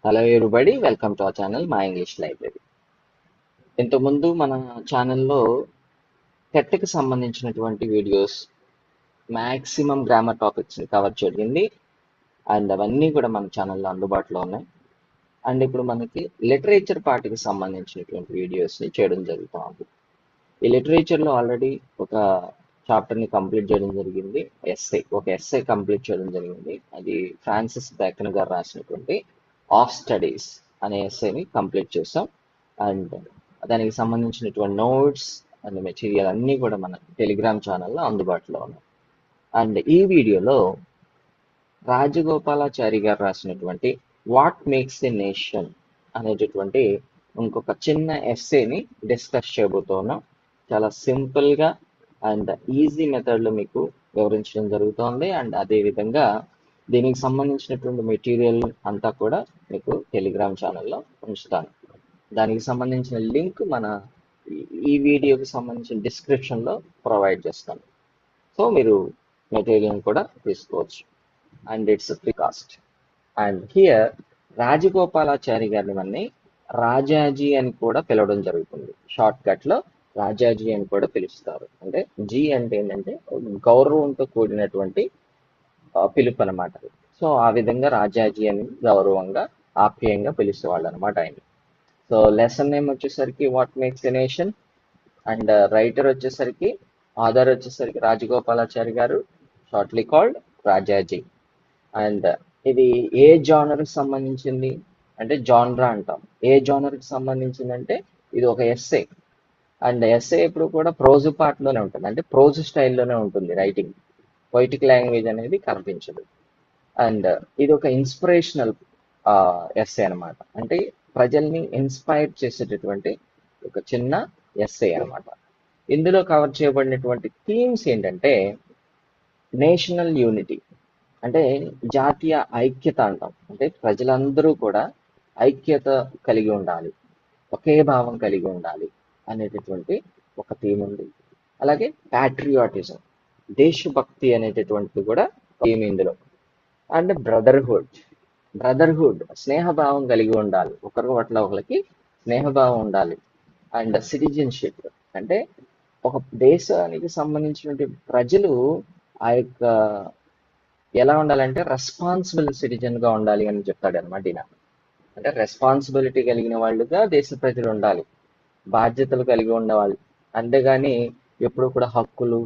Hello everybody, welcome to our channel మా English library. ఇంతకుముందు మన ఛానల్లో టెట్కి సంబంధించినటువంటి వీడియోస్ మ్యాక్సిమం గ్రామర్ టాపిక్స్ని కవర్ జరిగింది. అండ్ అవన్నీ కూడా మన ఛానల్లో అందుబాటులో ఉన్నాయి. అండ్ ఇప్పుడు మనకి లిటరేచర్ పార్ట్కి సంబంధించినటువంటి వీడియోస్ని చేయడం జరుగుతూ ఉంది. ఈ లిటరేచర్లో ఆల్రెడీ ఒక చాప్టర్ని కంప్లీట్ చేయడం జరిగింది. ఒక ఎస్ఏ కంప్లీట్ చేయడం జరిగింది. అది ఫ్రాన్సిస్ బేకన్ గారు రాసినటువంటి ఆఫ్ స్టడీస్ అనే ఎస్ఏని కంప్లీట్ చేసాం. అండ్ దానికి సంబంధించినటువంటి నోట్స్ అండ్ మెటీరియల్ అన్నీ కూడా మన టెలిగ్రామ్ ఛానల్లో అందుబాటులో ఉన్నాయి. అండ్ ఈ వీడియోలో రాజగోపాలాచారి గారు రాసినటువంటి వాట్ మేక్స్ ఎ నేషన్ అనేటటువంటి ఇంకొక చిన్న ఎస్సేని డిస్కస్ చేయబోతున్నాం. చాలా సింపుల్గా అండ్ ఈజీ మెథడ్లో మీకు వివరించడం జరుగుతోంది. అండ్ అదేవిధంగా దీనికి సంబంధించినటువంటి మెటీరియల్ అంతా కూడా మీకు టెలిగ్రామ్ ఛానల్లో ఉంచుతాను. దానికి సంబంధించిన లింక్ మన ఈ వీడియోకి సంబంధించిన డిస్క్రిప్షన్లో ప్రొవైడ్ చేస్తాను. సో మీరు మెటీరియల్ కూడా తీసుకోవచ్చు. And it's free cost. And here Rajagopalachari గారిని మనని రాజాజీ అని కూడా పిలవడం జరుగుతుంది. షార్ట్ కట్ లో రాజాజీ అని కూడా పిలుస్తారు. అంటే జీ అంటే ఏంటంటే గౌరవంతో కూడినటువంటి పిలుపు అనమాట. సో ఆ విధంగా రాజాజీ అని గౌరవంగా ఆప్యాయంగా పిలిచేవాళ్ళు అనమాట ఆయన. సో లెసన్ నేమ్ వచ్చేసరికి what makes a nation. And writer వచ్చేసరికి ఆథర్ వచ్చేసరికి రాజగోపాలాచారి గారు, షార్ట్లీ కాల్డ్ రాజాజీ. అండ్ ఇది ఏ జానర్కి సంబంధించింది అంటే జానరా అంటాం. ఏ జానర్కి సంబంధించిందంటే ఇది ఒక ఎస్సే. అండ్ ఎస్సే ఎప్పుడు కూడా ప్రోజ్ పార్ట్లోనే ఉంటుంది, అంటే ప్రోజ్ స్టైల్లోనే ఉంటుంది రైటింగ్. పొయిటిక్ లాంగ్వేజ్ అనేది కనిపించదు. అండ్ ఇది ఒక ఇన్స్పిరేషనల్ ఎస్సే అనమాట. అంటే ప్రజల్ని ఇన్స్పైర్ చేసేటటువంటి ఒక చిన్న ఎస్సే అనమాట. ఇందులో కవర్ చేయబడినటువంటి థీమ్స్ ఏంటంటే నేషనల్ యూనిటీ, అంటే జాతీయ ఐక్యత అంటాం. అంటే ప్రజలందరూ కూడా ఐక్యత కలిగి ఉండాలి, ఒకే భావం కలిగి ఉండాలి అనేటటువంటి ఒక థీమ్ ఉంది. అలాగే ప్యాట్రియాటిజం, దేశభక్తి అనేటటువంటిది కూడా థీమ్ ఇందులో. అండ్ బ్రదర్హుడ్ స్నేహభావం కలిగి ఉండాలి, ఒకరి పట్ల ఒకరికి స్నేహభావం ఉండాలి. అండ్ సిటిజన్షిప్ అంటే ఒక దేశానికి సంబంధించినటువంటి ప్రజలు ఆ యొక్క ఎలా ఉండాలంటే రెస్పాన్సిబుల్ సిటిజన్ గా ఉండాలి అని చెప్తాడు అనమాట ఈయన. అంటే రెస్పాన్సిబిలిటీ కలిగిన వాళ్ళుగా దేశ ప్రజలు ఉండాలి, బాధ్యతలు కలిగి ఉండేవాళ్ళు. అంతేగాని ఎప్పుడు కూడా హక్కులు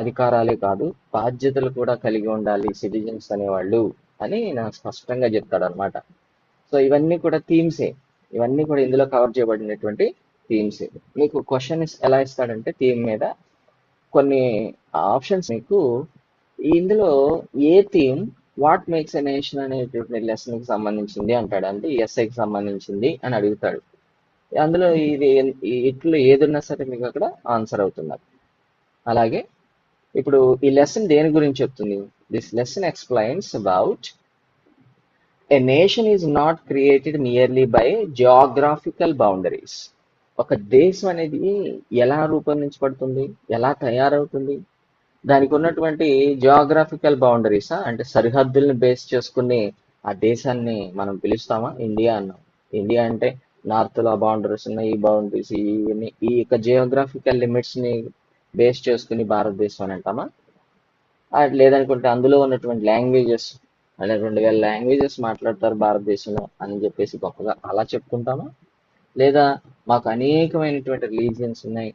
అధికారాలే కాదు, బాధ్యతలు కూడా కలిగి ఉండాలి సిటిజన్స్ అనేవాళ్ళు అని నాకు స్పష్టంగా చెప్తాడు అనమాట. సో ఇవన్నీ కూడా థీమ్సే, ఇవన్నీ కూడా ఇందులో కవర్ చేయబడినటువంటి థీమ్సే. మీకు క్వశ్చన్ ఎలా ఇస్తాడంటే థీమ్ మీద కొన్ని ఆప్షన్స్ మీకు ఇందులో ఏ theme what makes a nation అనేటువంటి లెసన్ కి సంబంధించింది అంటాడు, అంటే ఎస్ఐకి సంబంధించింది అని అడుగుతాడు. అందులో ఇది ఇట్లో ఏదున్నా సరే మీకు అక్కడ ఆన్సర్ అవుతున్నారు. అలాగే ఇప్పుడు ఈ లెసన్ దేని గురించి చెప్తుంది? This lesson explains about a nation is not created merely by geographical boundaries. ఒక దేశం అనేది ఎలా రూపొందించబడుతుంది, ఎలా తయారవుతుంది, దానికి ఉన్నటువంటి జియోగ్రాఫికల్ బౌండరీస్ అంటే సరిహద్దుల్ని బేస్ చేసుకుని ఆ దేశాన్ని మనం పిలుస్తామా ఇండియా అన్నాం. ఇండియా అంటే నార్త్ లో బౌండరీస్ ఉన్నాయి, ఈ బౌండరీస్ ఈ యొక్క జియోగ్రాఫికల్ లిమిట్స్ ని బేస్ చేసుకుని భారతదేశం అని అంటామా? లేదనుకుంటే అందులో ఉన్నటువంటి లాంగ్వేజెస్, అంటే 2000 లాంగ్వేజెస్ మాట్లాడతారు భారతదేశంలో అని చెప్పేసి గొప్పగా అలా చెప్పుకుంటామా? లేదా మాకు అనేకమైనటువంటి రిలీజియన్స్ ఉన్నాయి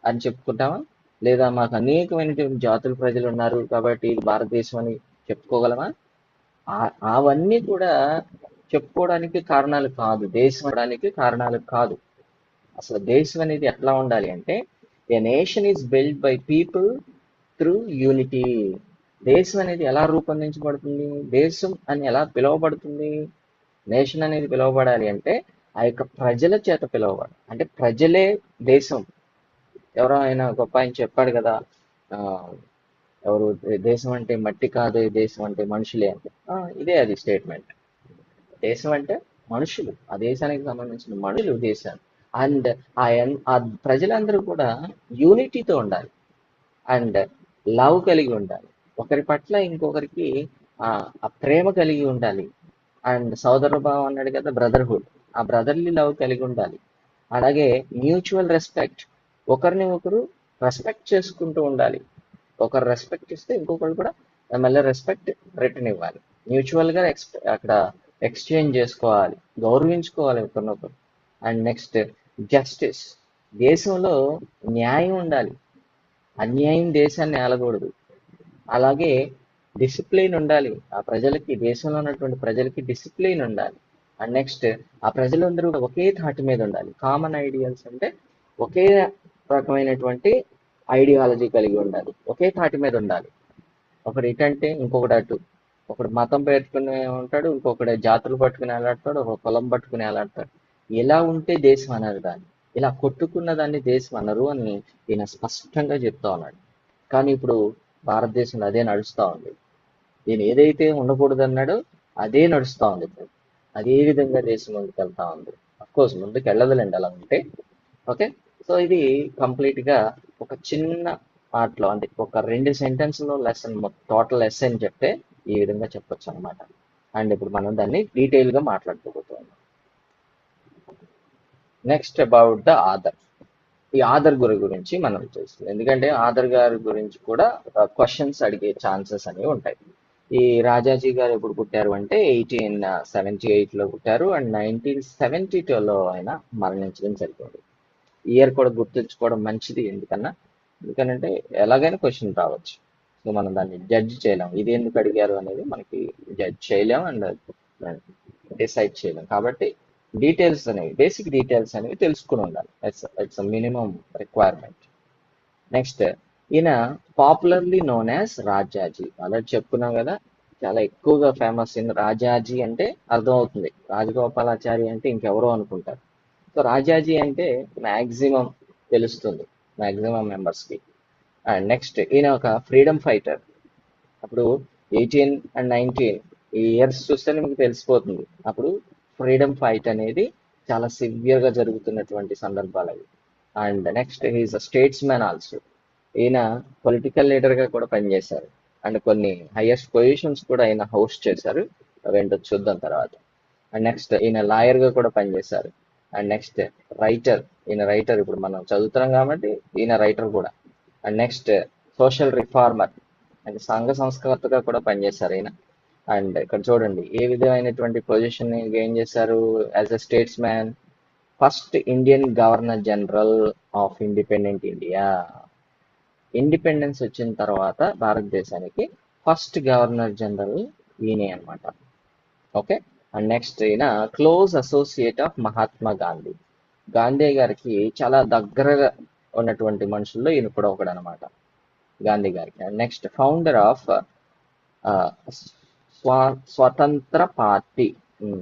అని చెప్పుకుంటామా? లేదా మాకు అనేకమైనటువంటి జాతుల ప్రజలు ఉన్నారు కాబట్టి ఇది భారతదేశం అని చెప్పుకోగలమా? అవన్నీ కూడా చెప్పుకోవడానికి కారణాలు కాదు, దేశం అవడానికి కారణాలు కాదు. అసలు దేశం అనేది ఎట్లా ఉండాలి అంటే ఏ nation is build by people through unity. దేశం అనేది ఎలా రూపొందించబడుతుంది, దేశం అని ఎలా పిలువబడుతుంది, నేషన్ అనేది పిలువబడాలి అంటే ఆ యొక్క ప్రజల చేత పిలువబడాలి. అంటే ప్రజలే దేశం. ఎవరో ఆయన గొప్ప ఆయన చెప్పాడు కదా, ఆ ఎవరు దేశం అంటే మట్టి కాదు, దేశం అంటే మనుషులే అంటే ఇదే అది స్టేట్మెంట్. దేశం అంటే మనుషులు, ఆ దేశానికి సంబంధించిన మనుషులు దేశాలు. అండ్ ఆ ప్రజలందరూ కూడా యూనిటీతో ఉండాలి అండ్ లవ్ కలిగి ఉండాలి, ఒకరి పట్ల ఇంకొకరికి ఆ ప్రేమ కలిగి ఉండాలి. అండ్ సోదర భావం అన్నాడు కదా, బ్రదర్హుడ్. ఆ బ్రదర్లీ లవ్ కలిగి ఉండాలి. అలాగే మ్యూచువల్ రెస్పెక్ట్, ఒకరిని ఒకరు రెస్పెక్ట్ చేసుకుంటూ ఉండాలి. ఒకరు రెస్పెక్ట్ ఇస్తే ఇంకొకరు కూడా మళ్ళీ రెస్పెక్ట్ రిటర్న్ ఇవ్వాలి. మ్యూచువల్ గా అక్కడ ఎక్స్చేంజ్ చేసుకోవాలి, గౌరవించుకోవాలి ఒకరినొకరు. అండ్ నెక్స్ట్ జస్టిస్, దేశంలో న్యాయం ఉండాలి, అన్యాయం దేశాన్ని ఏలకూడదు. అలాగే డిసిప్లిన్ ఉండాలి, ఆ ప్రజలకి, దేశంలో ఉన్నటువంటి ప్రజలకి డిసిప్లిన్ ఉండాలి. అండ్ నెక్స్ట్ ఆ ప్రజలందరూ కూడా ఒకే తాటి మీద ఉండాలి. కామన్ ఐడియల్స్ అంటే ఒకే రకమైనటువంటి ఐడియాలజీ కలిగి ఉండాలి, ఒకే తాటి మీద ఉండాలి. ఒకడు ఇటు అంటే ఇంకొకడు అటు, ఒకడు మతం పెట్టుకుని ఉంటాడు, ఇంకొకడు జాతులు పట్టుకుని వేలాడతాడు, ఒక కులం పట్టుకుని వేలాడతాడు. ఇలా ఉంటే దేశం అన్నారు దాన్ని, ఇలా కొట్టుకున్న దాన్ని దేశం అన్నారు అని ఈయన స్పష్టంగా చెప్తా ఉన్నాడు. కానీ ఇప్పుడు భారతదేశంలో అదే నడుస్తూ ఉంది. ఈయన ఏదైతే ఉండకూడదు అన్నాడో అదే నడుస్తూ ఉంది ఇప్పుడు. అదే విధంగా దేశం ముందుకు వెళ్తా ఉంది. కోర్స్ ముందుకు వెళ్ళదులేండి అలా ఉంటే. ఓకే, సో ఇది కంప్లీట్ గా ఒక చిన్న పార్ట్లో, అంటే ఒక 2 సెంటెన్స్ లో లెసన్, టోటల్ ఎస్సెన్ చెప్తే ఈ విధంగా చెప్పొచ్చు అనమాట. అండ్ ఇప్పుడు మనం దాన్ని డీటెయిల్ గా మాట్లాడుకోబోతున్నాం. Next about the author. ఈ ఆథర్ గురించి మనం చూస్తాం, ఎందుకంటే ఆథర్ గారి గురించి కూడా క్వశ్చన్స్ అడిగే ఛాన్సెస్ అనేవి ఉంటాయి. ఈ రాజాజీ గారు ఎప్పుడు పుట్టారు అంటే 1878లో పుట్టారు, అండ్ 1972లో ఆయన మరణించడం జరిగింది. ఇయర్ కూడా గుర్తుంచుకోవడం మంచిది, ఎందుకనంటే ఎలాగైనా క్వశ్చన్ రావచ్చు. సో మనం దాన్ని జడ్జ్ చేయలేం, ఇది ఎందుకు అడిగారు అనేది మనకి జడ్జ్ చేయలేం అండ్ డిసైడ్ చేయలేం. కాబట్టి డీటెయిల్స్ అనేవి, బేసిక్ డీటెయిల్స్ అనేవి తెలుసుకుని ఉండాలి. It's minimum requirement. నెక్స్ట్, ఈయన popularly known as Rajaji. Already చెప్పుకున్నాం కదా, చాలా ఎక్కువగా ఫేమస్ ఇన్ రాజాజీ అంటే అర్థమవుతుంది, రాజగోపాలాచారి అంటే ఇంకెవరో అనుకుంటారు. సో రాజాజీ అంటే మ్యాక్సిమం తెలుస్తుంది మ్యాక్సిమం మెంబర్స్కి. అండ్ నెక్స్ట్, ఈయన ఒక ఫ్రీడమ్ ఫైటర్. అప్పుడు 18 అండ్ 19 ఈ ఇయర్స్ చూస్తేనే మీకు తెలిసిపోతుంది. అప్పుడు ఫ్రీడమ్ ఫైట్ అనేది చాలా సివియర్గా జరుగుతున్నటువంటి సందర్భాలు అవి. And next, he's a statesman also. ఈయన పొలిటికల్ లీడర్గా కూడా పనిచేశారు, అండ్ కొన్ని హైయెస్ట్ పొజిషన్స్ కూడా ఆయన హోస్ట్ చేశారు. అవేంటో చూద్దాం తర్వాత. అండ్ నెక్స్ట్, ఈయన లాయర్గా కూడా పనిచేశారు. అండ్ నెక్స్ట్ రైటర్, ఈయన రైటర్, ఇప్పుడు మనం చదువుతున్నాం కాబట్టి ఈయన రైటర్ కూడా. అండ్ నెక్స్ట్ సోషల్ రిఫార్మర్, అంటే సంఘ సంస్కర్తగా కూడా పనిచేశారు ఈయన. అండ్ ఇక్కడ చూడండి ఏ విధమైనటువంటి పొజిషన్ గెయిన్ చేశారు as a states man. First Indian governor general of independent India. Independence వచ్చిన తర్వాత భారతదేశానికి ఫస్ట్ గవర్నర్ జనరల్ ఈయనే అనమాట. ఓకే. అండ్ నెక్స్ట్, ఈయన close associate of Mahatma Gandhi. Gandhi గారికి చాలా దగ్గరగా ఉన్నటువంటి మనుషుల్లో ఈయన కూడా ఒకడు అనమాట, గాంధీ గారికి. అండ్ నెక్స్ట్, ఫౌండర్ ఆఫ్ స్వతంత్ర పార్టీ.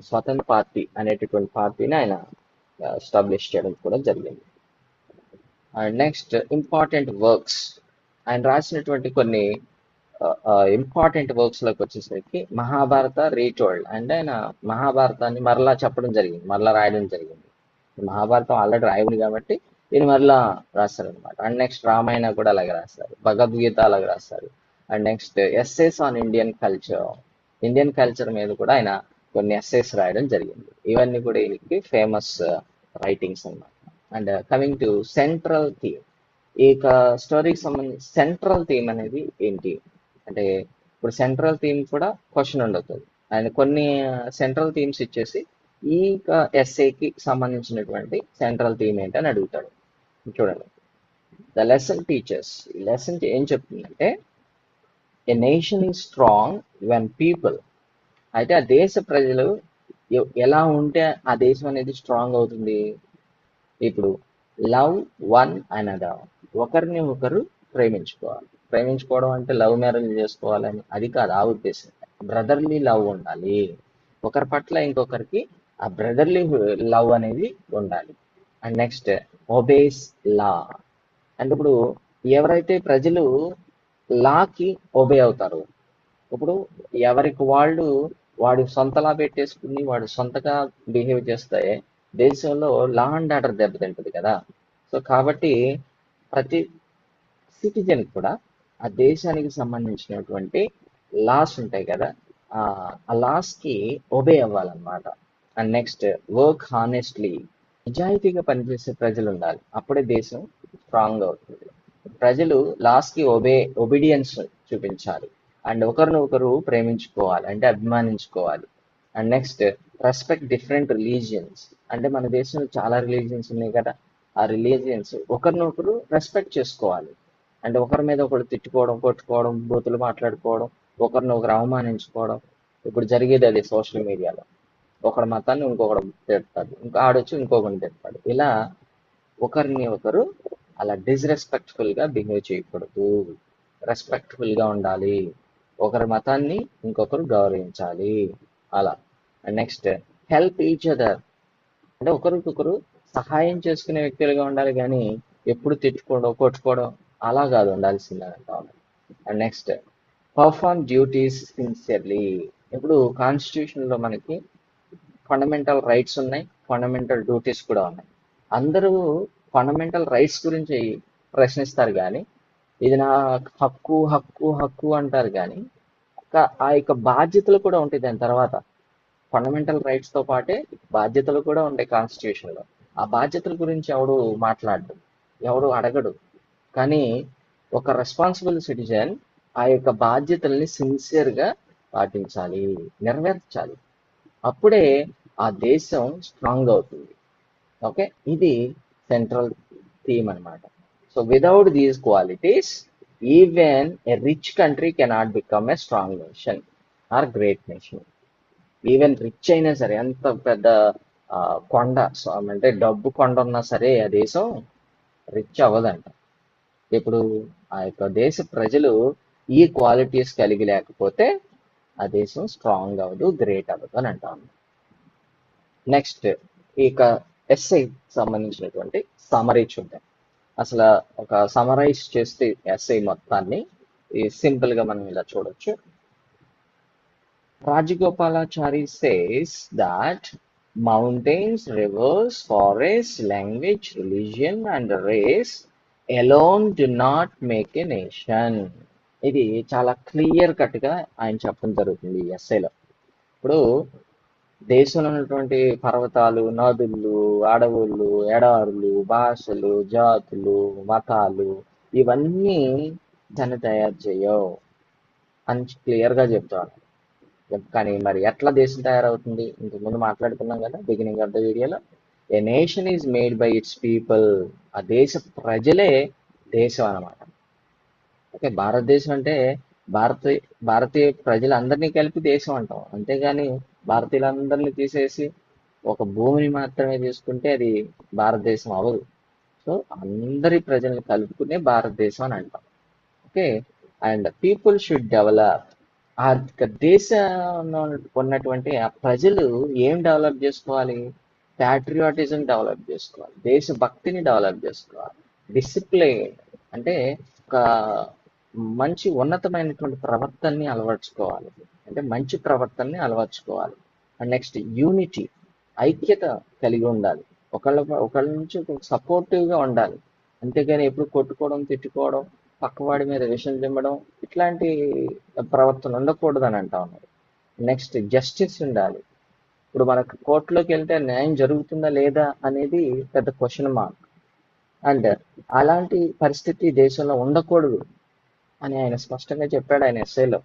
స్వతంత్ర పార్టీ అనేటటువంటి పార్టీని ఆయన ఎస్టాబ్లిష్ చేయడం కూడా జరిగింది. And next, important works. ఆయన రాసినటువంటి కొన్ని ఇంపార్టెంట్ వర్క్స్ లోకి వచ్చేసరికి మహాభారత రీటోల్డ్, అంటే ఆయన మహాభారతాన్ని మరలా చెప్పడం జరిగింది, మరలా రాయడం జరిగింది. మహాభారతం ఆల్రెడీ రాయబడి కాబట్టి దీన్ని మరలా రాస్తారు అనమాట. అండ్ నెక్స్ట్, రామాయణ కూడా అలాగే రాస్తారు, భగవద్గీత అలాగే రాస్తారు. And next, essays on Indian culture. Indian culture మీద కూడా ఆయన కొన్ని ఎస్సేస్ రాయడం జరిగింది. ఇవన్నీ కూడా ఈయనకి ఫేమస్ రైటింగ్స్ అన్నమాట. And coming to central theme, ఈ స్టోరీకి సంబంధించి సెంట్రల్ థీమ్ అనేది ఏంటి అంటే, ఇప్పుడు సెంట్రల్ థీమ్ కూడా క్వశ్చన్ ఉండవుతుంది. అండ్ కొన్ని సెంట్రల్ థీమ్స్ ఇచ్చేసి ఈ ఎస్ఏకి సంబంధించినటువంటి సెంట్రల్ థీమ్ ఏంటని అడుగుతాడు. చూడండి, ద లెసన్ టీచర్స్. ఈ లెసన్ ఏం చెప్తుందంటే, ఏ nation is strong when people. అయితే ఆ దేశ ప్రజలు ఎలా ఉంటే ఆ దేశం అనేది స్ట్రాంగ్ అవుతుంది. ఇప్పుడు లవ్ వన్ అనదర్, ఒకరిని ఒకరు ప్రేమించుకోవాలి. ప్రేమించుకోవడం అంటే లవ్ మ్యారేజ్ చేసుకోవాలని అది కాదు, ఆ ఉద్దేశం. బ్రదర్లీ లవ్ ఉండాలి, ఒకరి పట్ల ఇంకొకరికి ఆ బ్రదర్లీ లవ్ అనేది ఉండాలి. అండ్ నెక్స్ట్, ఒబేస్ లా. అంటే ఇప్పుడు ఎవరైతే ప్రజలు లాకి ఒబే అవుతారు, ఇప్పుడు ఎవరికి వాళ్ళు వాడు సొంతలా పెట్టేసుకుని వాడు సొంతగా బిహేవ్ చేస్తే దేశంలో లా అండ్ ఆర్డర్ దెబ్బతింటది కదా. సో కాబట్టి ప్రతి సిటిజన్ కూడా ఆ దేశానికి సంబంధించినటువంటి లాస్ ఉంటాయి కదా, ఆ లాస్ కి ఒబే అవ్వాలన్నమాట. అండ్ నెక్స్ట్ వర్క్ హానెస్ట్లీ, నిజాయితీగా పనిచేసే ప్రజలు ఉండాలి, అప్పుడే దేశం స్ట్రాంగ్ అవుతుంది. ప్రజలు లాస్ కి ఒబీడియన్స్ చూపించాలి. అండ్ ఒకరిని ఒకరు ప్రేమించుకోవాలి, అంటే అభిమానించుకోవాలి. And next respect different religions, అంటే మన దేశంలో చాలా రిలీజియన్స్ ఉన్నాయి కదా, ఆ రిలీజియన్స్ ఒకరినొకరు రెస్పెక్ట్ చేసుకోవాలి. అంటే ఒకరి మీద ఒకరు తిట్టుకోవడం, కొట్టుకోవడం, బూతులు మాట్లాడుకోవడం, ఒకరిని ఒకరు అవమానించుకోవడం, ఇప్పుడు జరిగేది అది సోషల్ మీడియాలో. ఒకడి మతాన్ని ఇంకొకడు తిడతాడు, ఇంకా ఆడొచ్చి ఇంకొకరిని తిడతాడు. ఇలా ఒకరిని ఒకరు అలా డిస్రెస్పెక్ట్ఫుల్ గా బిహేవ్ చేయకూడదు, రెస్పెక్ట్ఫుల్ గా ఉండాలి. ఒకరి మతాన్ని ఇంకొకరు గౌరవించాలి. అలా. And next help each other, అంటే ఒకరికొకరు సహాయం చేసుకునే వ్యక్తులుగా ఉండాలి, కానీ ఎప్పుడు తిట్టుకోవడం, కొట్టుకోవడం అలా కాదు ఉండాల్సింది అంటాను. And next perform duties sincerely. ఇప్పుడు కాన్స్టిట్యూషన్ లో మనకి ఫండమెంటల్ రైట్స్ ఉన్నాయి, ఫండమెంటల్ డ్యూటీస్ కూడా ఉన్నాయి. అందరూ ఫండమెంటల్ రైట్స్ గురించి ప్రశ్నిస్తారు కానీ, ఇది నా హక్కు హక్కు హక్కు అంటారు కానీ, ఆ యొక్క బాధ్యతలు కూడా ఉంటాయి దాని తర్వాత. ఫండమెంటల్ రైట్స్ తో పాటే బాధ్యతలు కూడా ఉంటాయి కాన్స్టిట్యూషన్ లో. ఆ బాధ్యతల గురించి ఎవడు మాట్లాడు, ఎవడు అడగడు. కానీ ఒక రెస్పాన్సిబుల్ సిటిజన్ ఆ యొక్క బాధ్యతల్ని సిన్సియర్ గా పాటించాలి, నెరవేర్చాలి. అప్పుడే ఆ దేశం స్ట్రాంగ్ అవుతుంది. ఓకే, ఇది సెంట్రల్ థీమ్ అన్నమాట. So without these qualities even a rich country cannot become a strong nation or great nation. Even rich అయినా సరే, ఎంత పెద్ద ఆ, కొండ అంటే డబ్బు కొండ ఉన్నా సరే ఆ దేశం రిచ్ అవ్వదంట. ఇప్పుడు ఆ యొక్క దేశ ప్రజలు ఈ క్వాలిటీస్ కలిగి లేకపోతే ఆ దేశం స్ట్రాంగ్ అవ్వదు, గ్రేట్ అవ్వదు అని అంటాను. నెక్స్ట్ ఇక ఎస్ఐ సంబంధించినటువంటి సమరీ చూద్దాం. అసలు ఒక సమరైజ్ చేస్తే ఎస్ఐ మొత్తాన్ని సింపుల్ గా మనం ఇలా చూడొచ్చు. Rajagopalachari says that mountains, rivers, forests, language, religion, and race alone do not make a nation. ఇది చాలా క్లియర్ కట్ గా ఆయన చెప్పడం జరుగుతుంది ఈ ఎస్ఐలో. ఇప్పుడు దేశంలో ఉన్నటువంటి పర్వతాలు, నదులు, అడవులు, ఎడారులు, భాషలు, జాతులు, మతాలు ఇవన్నీ దాన్ని తయారు చేయవు అని క్లియర్ గా చెప్తాను. కానీ మరి ఎట్లా దేశం తయారవుతుంది? ఇంతకు ముందు మాట్లాడుకున్నాం కదా బిగినింగ్ ఆఫ్ ద వీడియోలో. ఏ nation is made by it's people. ఆ దేశ ప్రజలే దేశం అన్నమాట. ఓకే, భారతదేశం అంటే భారత భారతీయ ప్రజలందరినీ కలిపి దేశం అంటాం, అంతేగాని భారతీయులందరినీ తీసేసి ఒక భూమిని మాత్రమే తీసుకుంటే అది భారతదేశం అవ్వదు. సో అందరి ప్రజల్ని కలుపుకునే భారతదేశం అని అంటాం. Okay, and people should develop. ఆ దేశంలో ఉన్నటువంటి ఆ ప్రజలు ఏం డెవలప్ చేసుకోవాలి? ప్యాట్రియాటిజం డెవలప్ చేసుకోవాలి, దేశభక్తిని డెవలప్ చేసుకోవాలి, డిసిప్లిన్ అంటే ఒక మంచి ఉన్నతమైనటువంటి ప్రవర్తనని అలవర్చుకోవాలి, అంటే మంచి ప్రవర్తనని అలవర్చుకోవాలి. అండ్ నెక్స్ట్ యూనిటీ, ఐక్యత కలిగి ఉండాలి, ఒకళ్ళ నుంచి సపోర్టివ్ గా ఉండాలి. అంతేగాని ఎప్పుడు కొట్టుకోవడం, తిట్టుకోవడం, పక్కవాడి మీద విషం చిమ్మడం ఇట్లాంటి ప్రవర్తన ఉండకూడదు అని అంటా ఉన్నారు. నెక్స్ట్ జస్టిస్ ఉండాలి. ఇప్పుడు మనకు కోర్టులోకి వెళ్తే న్యాయం జరుగుతుందా లేదా అనేది పెద్ద క్వశ్చన్ మార్క్. అండ్ అలాంటి పరిస్థితి దేశంలో ఉండకూడదు అని ఆయన స్పష్టంగా చెప్పాడు ఆయన ఎస్ఐలో.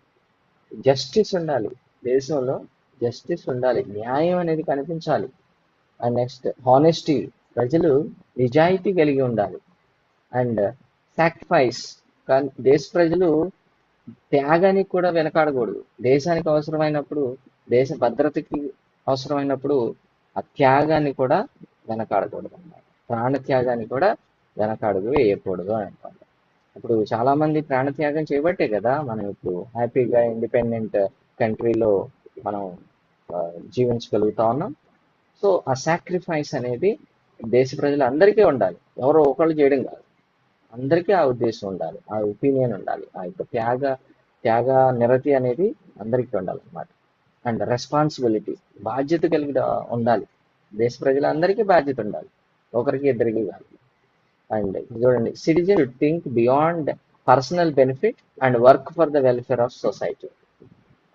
జస్టిస్ ఉండాలి దేశంలో, జస్టిస్ ఉండాలి, న్యాయం అనేది కనిపించాలి. అండ్ నెక్స్ట్ హానెస్టీ, ప్రజలు నిజాయితీ కలిగి ఉండాలి. అండ్ సాక్రిఫైస్, దేశ ప్రజలు త్యాగానికి కూడా వెనకాడకూడదు. దేశానికి అవసరమైనప్పుడు, దేశ భద్రతకి అవసరమైనప్పుడు ఆ త్యాగాన్ని కూడా వెనకాడకూడదు అన్నమాట. ప్రాణ త్యాగాన్ని కూడా వెనకాడుగు వేయకూడదు అని అంటారు. ఇప్పుడు చాలా మంది ప్రాణత్యాగం చేయబట్టే కదా మనం ఇప్పుడు హ్యాపీగా ఇండిపెండెంట్ కంట్రీలో మనం జీవించగలుగుతా ఉన్నాం. సో ఆ సాక్రిఫైస్ అనేది దేశ ప్రజలందరికీ ఉండాలి, ఎవరో ఒకళ్ళు చేయడం కాదు, అందరికీ ఆ ఉద్దేశం ఉండాలి, ఆ ఒపీనియన్ ఉండాలి, ఆ యొక్క త్యాగ నిరతి అనేది అందరికీ ఉండాలి అన్నమాట. అండ్ రెస్పాన్సిబిలిటీ, బాధ్యత కలిగి ఉండాలి, దేశ ప్రజలందరికీ బాధ్యత ఉండాలి, ఒకరికి ఇద్దరికి కాదు. అండ్ చూడండి, citizen should think beyond personal benefit and work for the welfare of society.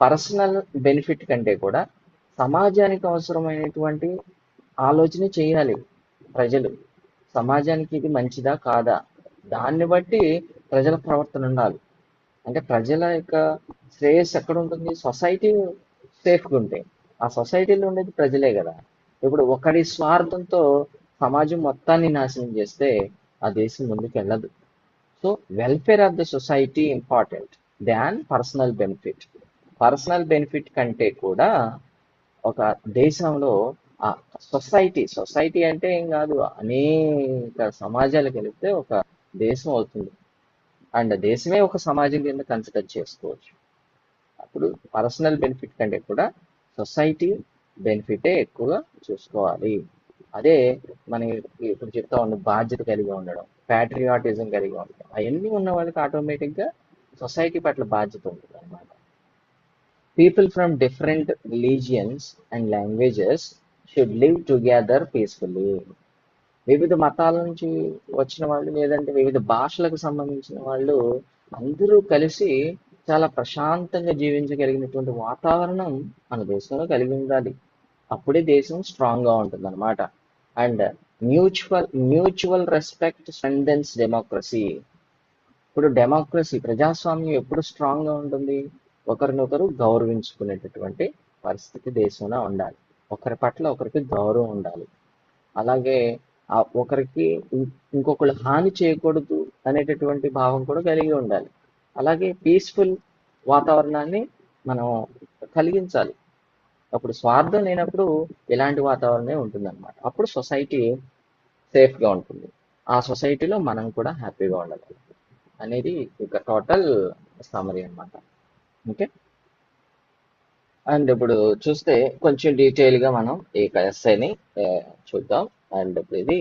Personal benefit కంటే కూడా సమాజానికి అవసరమైనటువంటి ఆలోచన చేయాలి ప్రజలు. సమాజానికి ఇది మంచిదా కాదా, దాన్ని బట్టి ప్రజల ప్రవర్తన ఉండాలి. అంటే ప్రజల యొక్క శ్రేయస్సు ఎక్కడ ఉంటుంది? సొసైటీ సేఫ్గా ఉంటే. ఆ సొసైటీలో ఉండేది ప్రజలే కదా. ఇప్పుడు ఒకడి స్వార్థంతో సమాజం మొత్తాన్ని నాశనం చేస్తే ఆ దేశం ముందుకు వెళ్ళదు. So welfare of the society important than personal benefit. Personal benefit కంటే కూడా ఒక దేశంలో ఆ సొసైటీ అంటే ఏం కాదు, అనేక సమాజాలు కలిపితే ఒక దేశం అవుతుంది. అండ్ దేశమే ఒక సమాజం కింద కన్సిడర్ చేసుకోవచ్చు. అప్పుడు పర్సనల్ బెనిఫిట్ కంటే కూడా సొసైటీ బెనిఫిటే ఎక్కువగా చూసుకోవాలి. అదే మనకి ఇప్పుడు చెప్తా ఉన్న బాధ్యత కలిగి ఉండడం, ప్యాట్రియాటిజం కలిగి ఉండడం, అవన్నీ ఉన్న వాళ్ళకి ఆటోమేటిక్గా సొసైటీ పట్ల బాధ్యత ఉంటుంది అనమాట. People from different religions and languages should live together peacefully. వివిధ మతాల నుంచి వచ్చిన వాళ్ళు, లేదంటే వివిధ భాషలకు సంబంధించిన వాళ్ళు అందరూ కలిసి చాలా ప్రశాంతంగా జీవించగలిగినటువంటి వాతావరణం మన దేశంలో కలిగి ఉండాలి. అప్పుడే దేశం స్ట్రాంగ్ గా ఉంటుంది అనమాట. And mutual respect strengthens democracy. ఇప్పుడు డెమోక్రసీ, ప్రజాస్వామ్యం ఎప్పుడు స్ట్రాంగ్ గా ఉంటుంది? ఒకరినొకరు గౌరవించుకునేటటువంటి పరిస్థితి దేశంలో ఉండాలి. ఒకరి పట్ల ఒకరికి గౌరవం ఉండాలి. అలాగే ఒకరికి ఇంకొకళ్ళు హాని చేయకూడదు అనేటటువంటి భావం కూడా కలిగి ఉండాలి. అలాగే పీస్ఫుల్ వాతావరణాన్ని మనం కలిగించాలి. అప్పుడు స్వార్థం లేనప్పుడు ఇలాంటి వాతావరణమే ఉంటుందన్నమాట. అప్పుడు సొసైటీ సేఫ్గా ఉంటుంది. ఆ సొసైటీలో మనం కూడా హ్యాపీగా ఉండాలి అనేది ఒక టోటల్ సమరీ అన్నమాట. ఓకే. అండ్ ఇప్పుడు చూస్తే కొంచెం డీటెయిల్గా మనం ఈ ఎస్ఐని చూద్దాం. అండ్ ఇప్పుడు ఇది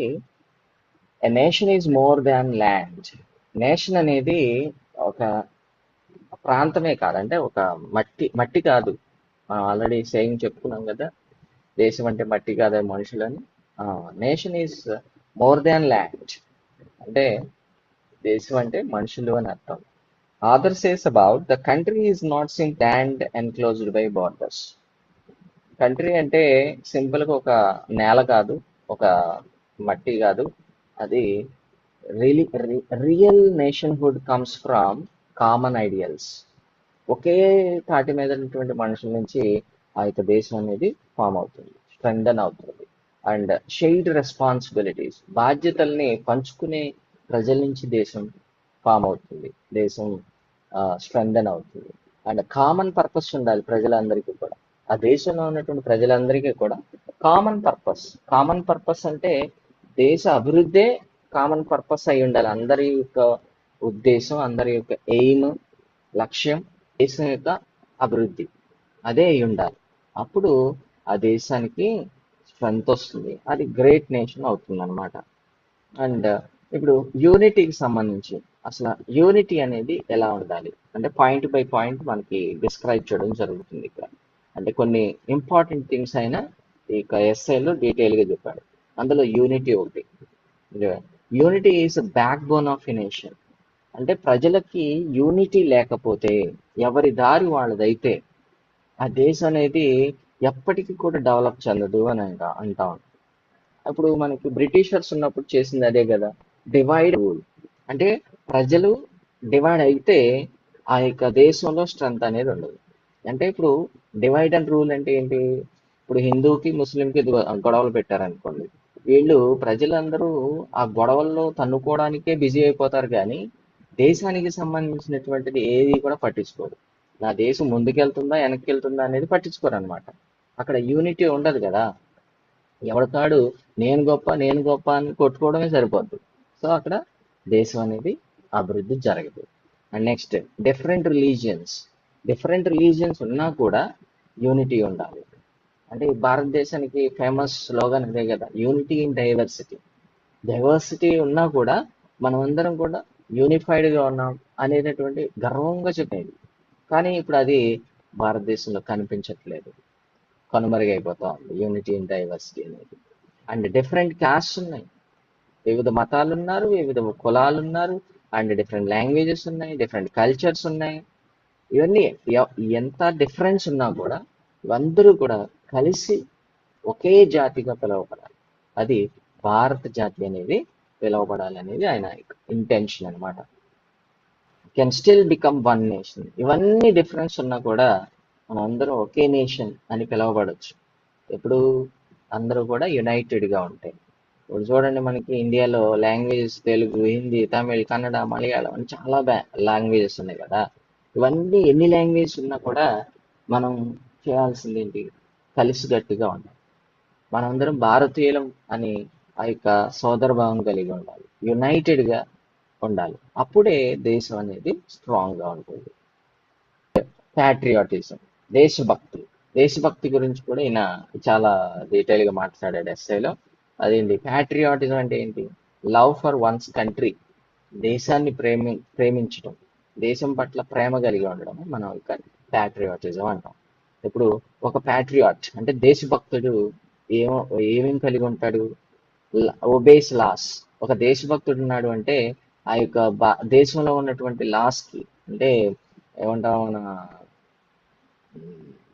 a nation is more than land. Nation అనేది ఒక ప్రాంతమే కాదంటే ఒక మట్టి కాదు. ఆల్రెడీ సేయింగ్ చెప్పుకున్నాం కదా, దేశం అంటే మట్టి కాదు మనుషులని. Nation is more than land అంటే దేశం అంటే మనుషులు అని అర్థం. Author says about the country is not simple land enclosed by borders. Country అంటే సింపుల్గా ఒక నేల కాదు, ఒక మట్టి కాదు. అది real nationhood comes from common ideals. ఒకే తాటి మీద ఉన్నటువంటి మనుషుల నుంచి ఆ యొక్క దేశం అనేది ఫామ్ అవుతుంది, స్ట్రెంథన్ అవుతుంది. అండ్ షేర్డ్ రెస్పాన్సిబిలిటీస్, బాధ్యతల్ని పంచుకునే ప్రజల నుంచి దేశం ఫామ్ అవుతుంది, దేశం స్ట్రెంథన్ అవుతుంది. అండ్ కామన్ పర్పస్ ఉండాలి ప్రజలందరికీ కూడా. ఆ దేశంలో ఉన్నటువంటి ప్రజలందరికీ కూడా కామన్ పర్పస్ అంటే దేశ అభివృద్ధే కామన్ పర్పస్ అయి ఉండాలి. అందరి యొక్క ఉద్దేశం, అందరి యొక్క ఎయిమ్, లక్ష్యం దేశం యొక్క అభివృద్ధి అదే అయి ఉండాలి. అప్పుడు ఆ దేశానికి స్ట్రెంత్ వస్తుంది, అది గ్రేట్ నేషన్ అవుతుంది అనమాట. అండ్ ఇప్పుడు యూనిటీకి సంబంధించి అసలు యూనిటీ అనేది ఎలా ఉండాలి అంటే పాయింట్ బై పాయింట్ మనకి డిస్క్రైబ్ చేయడం జరుగుతుంది ఇక్కడ. అంటే కొన్ని ఇంపార్టెంట్ థింగ్స్ అయినా ఇక ఎస్ఐలో డీటెయిల్గా చెప్పాడు. అందులో యూనిటీ ఒకటి. Unity is back bone of a nation. అంటే ప్రజలకి యూనిటీ లేకపోతే, ఎవరి దారి వాళ్ళదైతే ఆ దేశం అనేది ఎప్పటికీ కూడా డెవలప్ చెందదు అని అంటాం. అప్పుడు మనకి బ్రిటిషర్స్ ఉన్నప్పుడు చేసింది అదే కదా, డివైడ్ రూల్. అంటే ప్రజలు డివైడ్ అయితే ఆ యొక్క దేశంలో స్ట్రెంత్ అనేది ఉండదు. అంటే ఇప్పుడు డివైడ్ అండ్ రూల్ అంటే ఏంటి? ఇప్పుడు హిందూకి ముస్లింకి గొడవలు పెట్టారనుకోండి, వీళ్ళు ప్రజలందరూ ఆ గొడవల్లో తన్నుకోవడానికే బిజీ అయిపోతారు, కానీ దేశానికి సంబంధించినటువంటిది ఏది కూడా పట్టించుకోరు. నా దేశం ముందుకెళ్తుందా వెనక్కి వెళ్తుందా అనేది పట్టించుకోరు అనమాట. అక్కడ యూనిటీ ఉండదు కదా. ఎవరికాడు నేను గొప్ప అని కొట్టుకోవడమే సరిపోద్ది. సో అక్కడ దేశం అనేది అభివృద్ధి జరగదు. అండ్ నెక్స్ట్ డిఫరెంట్ రిలీజియన్స్ ఉన్నా కూడా యూనిటీ ఉండాలి. అంటే ఈ భారతదేశానికి ఫేమస్ స్లోగన్ అదే కదా, యూనిటీ ఇన్ డైవర్సిటీ. డైవర్సిటీ ఉన్నా కూడా మనమందరం కూడా యూనిఫైడ్గా ఉన్నాం అనేటటువంటి గర్వంగా చెప్పేది. కానీ ఇప్పుడు అది భారతదేశంలో కనిపించట్లేదు, కనుమరుగైపోతా ఉంది యూనిటీ ఇన్ డైవర్సిటీ అనేది. అండ్ డిఫరెంట్ క్యాస్ట్స్ ఉన్నాయి, వివిధ మతాలు ఉన్నారు, వివిధ కులాలు ఉన్నారు, అండ్ డిఫరెంట్ లాంగ్వేజెస్ ఉన్నాయి, డిఫరెంట్ కల్చర్స్ ఉన్నాయి. ఇవన్నీ ఎంత డిఫరెన్స్ ఉన్నా కూడా ఇవందరూ కూడా కలిసి ఒకే జాతిగా పిలువబడాలి. అది భారత జాతి అనేది పిలువబడాలి అనేది ఆయన ఇంటెన్షన్ అన్నమాట. Can still become one nation. ఇవన్నీ డిఫరెన్స్ ఉన్నా కూడా మనం అందరం ఒకే నేషన్ అని పిలువబడొచ్చు. ఎప్పుడు అందరూ కూడా యునైటెడ్ గా ఉంటాయి. ఇప్పుడు చూడండి, మనకి ఇండియాలో లాంగ్వేజెస్ తెలుగు, హిందీ, తమిళ్, కన్నడ, మలయాళం అని చాలా లాంగ్వేజెస్ ఉన్నాయి కదా. ఇవన్నీ ఎన్ని లాంగ్వేజెస్ ఉన్నా కూడా మనం చేయాల్సింది ఏంటి? కలిసికట్టుగా ఉండాలి. మనందరం భారతీయులం అని ఆ యొక్క సోదర భావం కలిగి ఉండాలి. యునైటెడ్ గా ఉండాలి. అప్పుడే దేశం అనేది స్ట్రాంగ్ గా ఉంటుంది. ప్యాట్రియాటిజం, దేశభక్తి. దేశభక్తి గురించి కూడా ఈయన చాలా డీటెయిల్ గా మాట్లాడాడు ఎస్ఏలో. అదేంటి ప్యాట్రియాటిజం అంటే ఏంటి? లవ్ ఫర్ వన్స్ కంట్రీ, దేశాన్ని ప్రేమించడం, దేశం పట్ల ప్రేమ కలిగి ఉండడం మనం ఇక ప్యాట్రియాటిజం అంటాం. ఇప్పుడు ఒక ప్యాట్రియాట్ అంటే దేశభక్తుడు ఏమో ఏమేం కలిగి ఉంటాడు? Obeys laws. ఒక దేశభక్తుడు ఉన్నాడు అంటే ఆ యొక్క దేశంలో ఉన్నటువంటి లాస్ కి, అంటే ఏమంటాం మన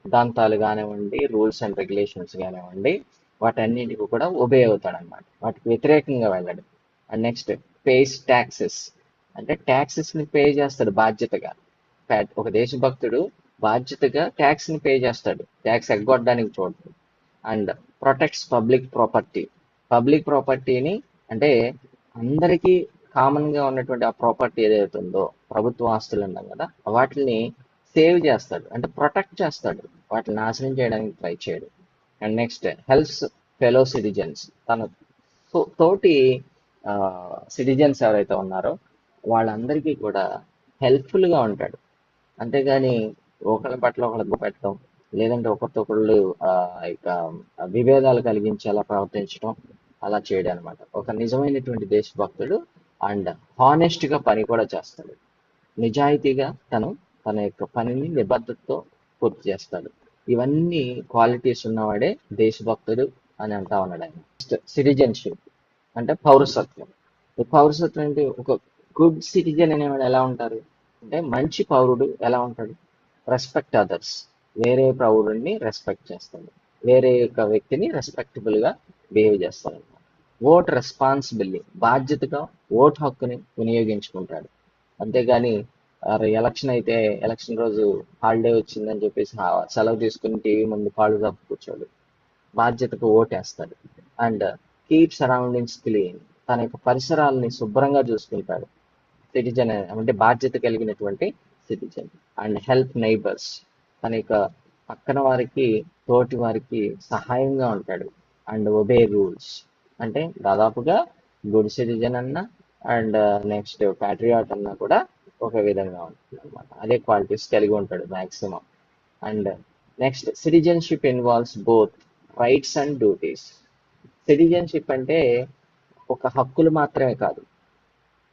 సిద్ధాంతాలు కానివ్వండి, రూల్స్ అండ్ రెగ్యులేషన్స్ కానివ్వండి, వాటన్నిటికీ కూడా ఒబే అవుతాడు అనమాట. వాటికి వ్యతిరేకంగా వెళ్ళడు. And next, pays taxes. అంటే ట్యాక్సెస్ ని పే చేస్తాడు బాధ్యతగా. ఒక దేశభక్తుడు బాధ్యతగా ట్యాక్స్ ని పే చేస్తాడు, ట్యాక్స్ ఎగ్గొట్టడానికి చూడదు. And protects public property. Public ప్రాపర్టీని, అంటే అందరికీ కామన్ గా ఉన్నటువంటి ఆ ప్రాపర్టీ ఏదైతే ఉందో, ప్రభుత్వ ఆస్తులు ఉన్నాం కదా, వాటిని సేవ్ చేస్తాడు, అంటే ప్రొటెక్ట్ చేస్తాడు. వాటిని నాశనం చేయడానికి ట్రై చేయడు. And next, helps fellow citizens. తన తోటి సిటిజన్స్ ఎవరైతే ఉన్నారో వాళ్ళందరికీ కూడా హెల్ప్ఫుల్ గా ఉంటాడు. అంతేగాని ఒకళ్ళ పట్ల ఒకళ్ళకి పెట్టడం, లేదంటే ఒకరితో ఒకళ్ళు ఇక విభేదాలు కలిగించేలా ప్రవర్తించడం, అలా చేయడం అనమాట. ఒక నిజమైనటువంటి దేశభక్తుడు అండ్ హానెస్ట్ గా పని కూడా చేస్తాడు. నిజాయితీగా తన యొక్క పనిని నిబద్ధతతో పూర్తి చేస్తాడు. ఇవన్నీ క్వాలిటీస్ ఉన్నవాడే దేశభక్తుడు అని అంటా ఉన్నాడు ఆయన. సిటిజన్షిప్ అంటే పౌరసత్వం. ఈ పౌరసత్వం అంటే ఒక గుడ్ సిటిజన్ అనేవాడు ఎలా ఉంటారు అంటే, మంచి పౌరుడు ఎలా ఉంటాడు? Respect others. వేరే పౌరుడిని రెస్పెక్ట్ చేస్తాడు, వేరే యొక్క వ్యక్తిని రెస్పెక్టబుల్ గా బిహేవ్ చేస్తాడు. ఓట్ రెస్పాన్సిబిలిటీ, బాధ్యతగా ఓటు హక్కుని వినియోగించుకుంటాడు. అంతేగాని ఎలక్షన్ అయితే ఎలక్షన్ రోజు హాలిడే వచ్చిందని చెప్పేసి సెలవు తీసుకుని టీవీ ముందు కాళ్ళు తప్పు కూర్చోడు. బాధ్యతకు ఓటేస్తాడు. And keep surroundings clean. తన యొక్క పరిసరాలని శుభ్రంగా చూసుకుంటాడు. సిటిజన్ అంటే బాధ్యత కలిగినటువంటి సిటిజన్. And help neighbours. తన యొక్క పక్కన వారికి, తోటి వారికి సహాయంగా ఉంటాడు. And obey rules. అంటే దాదాపుగా గుడ్ సిటిజన్ అన్న అండ్ నెక్స్ట్ ప్యాట్రియాట్ అన్నా కూడా ఒక విధంగా ఉంటుంది అనమాట. అదే క్వాలిటీస్ కలిగి ఉంటాడు maximum. And next, citizenship involves both rights and duties. Citizenship అంటే ఒక హక్కులు మాత్రమే కాదు,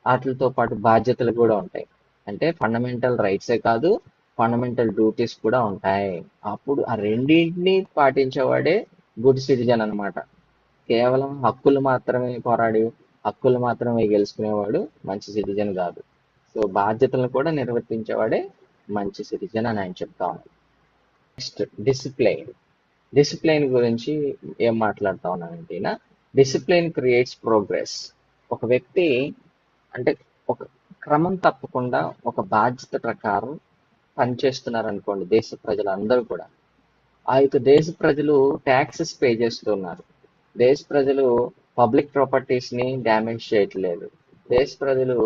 వాటితో పాటు బాధ్యతలు కూడా ఉంటాయి. అంటే ఫండమెంటల్ రైట్సే కాదు, ఫండమెంటల్ డ్యూటీస్ కూడా ఉంటాయి. అప్పుడు ఆ రెండింటిని పాటించేవాడే గుడ్ సిటిజన్ అన్నమాట. కేవలం హక్కులు మాత్రమే పోరాడి హక్కులు మాత్రమే గెలుచుకునేవాడు మంచి సిటిజన్ కాదు. సో బాధ్యతలను కూడా నిర్వర్తించేవాడే మంచి సిటిజన్ అని ఆయన చెప్తా ఉన్నాడు. Next, discipline. డిసిప్లైన్ గురించి ఏం మాట్లాడుతా ఉన్నానంటే, డిసిప్లైన్ క్రియేట్స్ ప్రోగ్రెస్. ఒక వ్యక్తి అంటే ఒక క్రమం తప్పకుండా ఒక బాధ్యత ప్రకారం పనిచేస్తున్నారు అనుకోండి, దేశ ప్రజలందరూ కూడా. ఆ యొక్క దేశ ప్రజలు ట్యాక్సెస్ పే చేస్తున్నారు. దేశ ప్రజలు పబ్లిక్ ప్రాపర్టీస్ ని డ్యామేజ్ చేయట్లేదు. దేశ ప్రజలు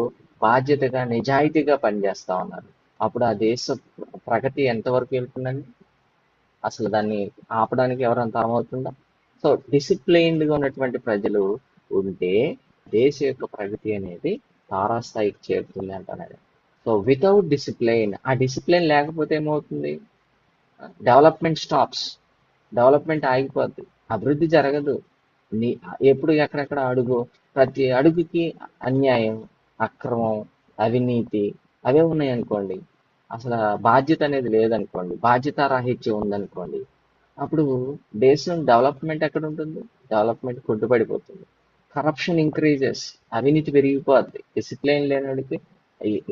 బాధ్యతగా నిజాయితీగా పనిచేస్తా ఉన్నారు. అప్పుడు ఆ దేశ ప్రగతి ఎంతవరకు వెళ్తుందండి? అసలు దాన్ని ఆపడానికి ఎవరంత అవుతుందా? సో డిసిప్లైన్డ్ గా ఉన్నటువంటి ప్రజలు ఉంటే దేశ యొక్క ప్రగతి అనేది తారాస్థాయికి చేరుతుంది అంటున్నాడు. సో వితౌట్ డిసిప్లైన్, ఆ డిసిప్లైన్ లేకపోతే ఏమవుతుంది? Development stops. డెవలప్మెంట్ ఆగిపోద్ది, అభివృద్ధి జరగదు. నీ ఎప్పుడు ఎక్కడెక్కడ అడుగు, ప్రతి అడుగుకి అన్యాయం, అక్రమం, అవినీతి అవే ఉన్నాయి అనుకోండి. అసలు బాధ్యత అనేది లేదనుకోండి, బాధ్యతారాహిత్యం ఉందనుకోండి, అప్పుడు దేశం డెవలప్మెంట్ ఎక్కడ ఉంటుంది? డెవలప్మెంట్ కుంటుపడిపోతుంది. Corruption increases. అవినీతి పెరిగిపోద్ది. డిసిప్లైన్ లేనివాడికి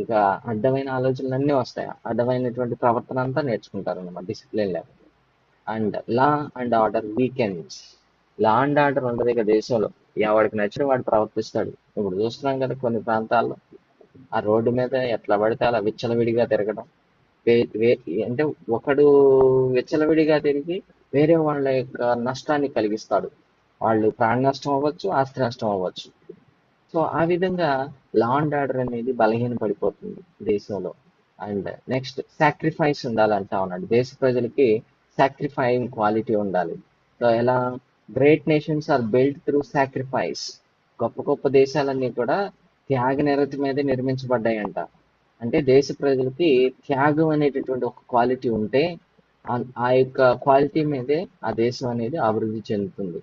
ఇక అడ్డమైన ఆలోచనలన్నీ వస్తాయి, అడ్డమైనటువంటి ప్రవర్తన అంతా నేర్చుకుంటారు అన్నమాట డిసిప్లిన్ లేకపోతే. And law and order weekends. Law and order ఉండదు ఇక దేశంలో. ఎవడికి నచ్చిన వాడు ప్రవర్తిస్తాడు. ఇప్పుడు చూస్తున్నాం కదా కొన్ని ప్రాంతాల్లో ఆ రోడ్డు మీద ఎట్లా పడితే అలా విచ్చలవిడిగా తిరగడం. అంటే ఒకడు విచ్చలవిడిగా తిరిగి వేరే వాళ్ళ యొక్క నష్టాన్ని కలిగిస్తాడు. వాళ్ళు ప్రాణ నష్టం అవ్వచ్చు, ఆస్తి నష్టం అవ్వచ్చు. సో ఆ విధంగా లా అండ్ ఆర్డర్ అనేది బలహీన పడిపోతుంది దేశంలో. అండ్ నెక్స్ట్ సాక్రిఫైస్ ఉండాలంటా ఉన్నాడు. దేశ ప్రజలకి సాక్రిఫైయింగ్ క్వాలిటీ ఉండాలి. సో ఎలా? Great nations are build through sacrifice. గొప్ప గొప్ప దేశాలన్నీ కూడా త్యాగ నిరతి మీద నిర్మించబడ్డాయంట. అంటే దేశ ప్రజలకి త్యాగం అనేటటువంటి ఒక క్వాలిటీ ఉంటే ఆ యొక్క క్వాలిటీ మీదే ఆ దేశం అనేది అభివృద్ధి చెందుతుంది.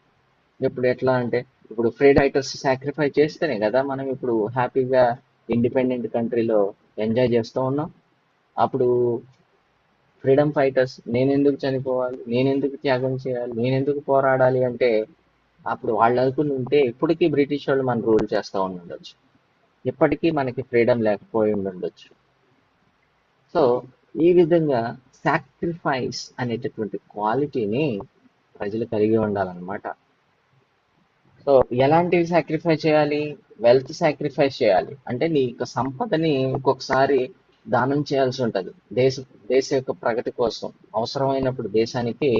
ఇప్పుడు ఎట్లా అంటే, ఇప్పుడు ఫ్రీడమ్ ఫైటర్స్ సాక్రిఫై చేస్తేనే కదా మనం ఇప్పుడు హ్యాపీగా ఇండిపెండెంట్ కంట్రీలో ఎంజాయ్ చేస్తూ ఉన్నాం. అప్పుడు ఫ్రీడమ్ ఫైటర్స్ నేను ఎందుకు చనిపోవాలి, నేను ఎందుకు త్యాగం చేయాలి, నేను ఎందుకు పోరాడాలి అంటే అప్పుడు వాళ్ళు అనుకుని ఉంటే ఇప్పటికీ బ్రిటిష్ వాళ్ళు మన రూల్ చేస్తూ ఉండొచ్చు, ఇప్పటికీ మనకి ఫ్రీడమ్ లేకపోయి ఉండొచ్చు. సో ఈ విధంగా సాక్రిఫైస్ అనేటటువంటి క్వాలిటీని ప్రజలు కలిగి ఉండాలన్నమాట. సో ఎలాంటివి సాక్రిఫైస్ చేయాలి? వెల్త్ సాక్రిఫైస్ చేయాలి. అంటే నీ యొక్క సంపదని ఒక్కొక్కసారి దానం చేయాల్సి ఉంటుంది దేశ దేశ యొక్క ప్రగతి కోసం. అవసరమైనప్పుడు దేశానికి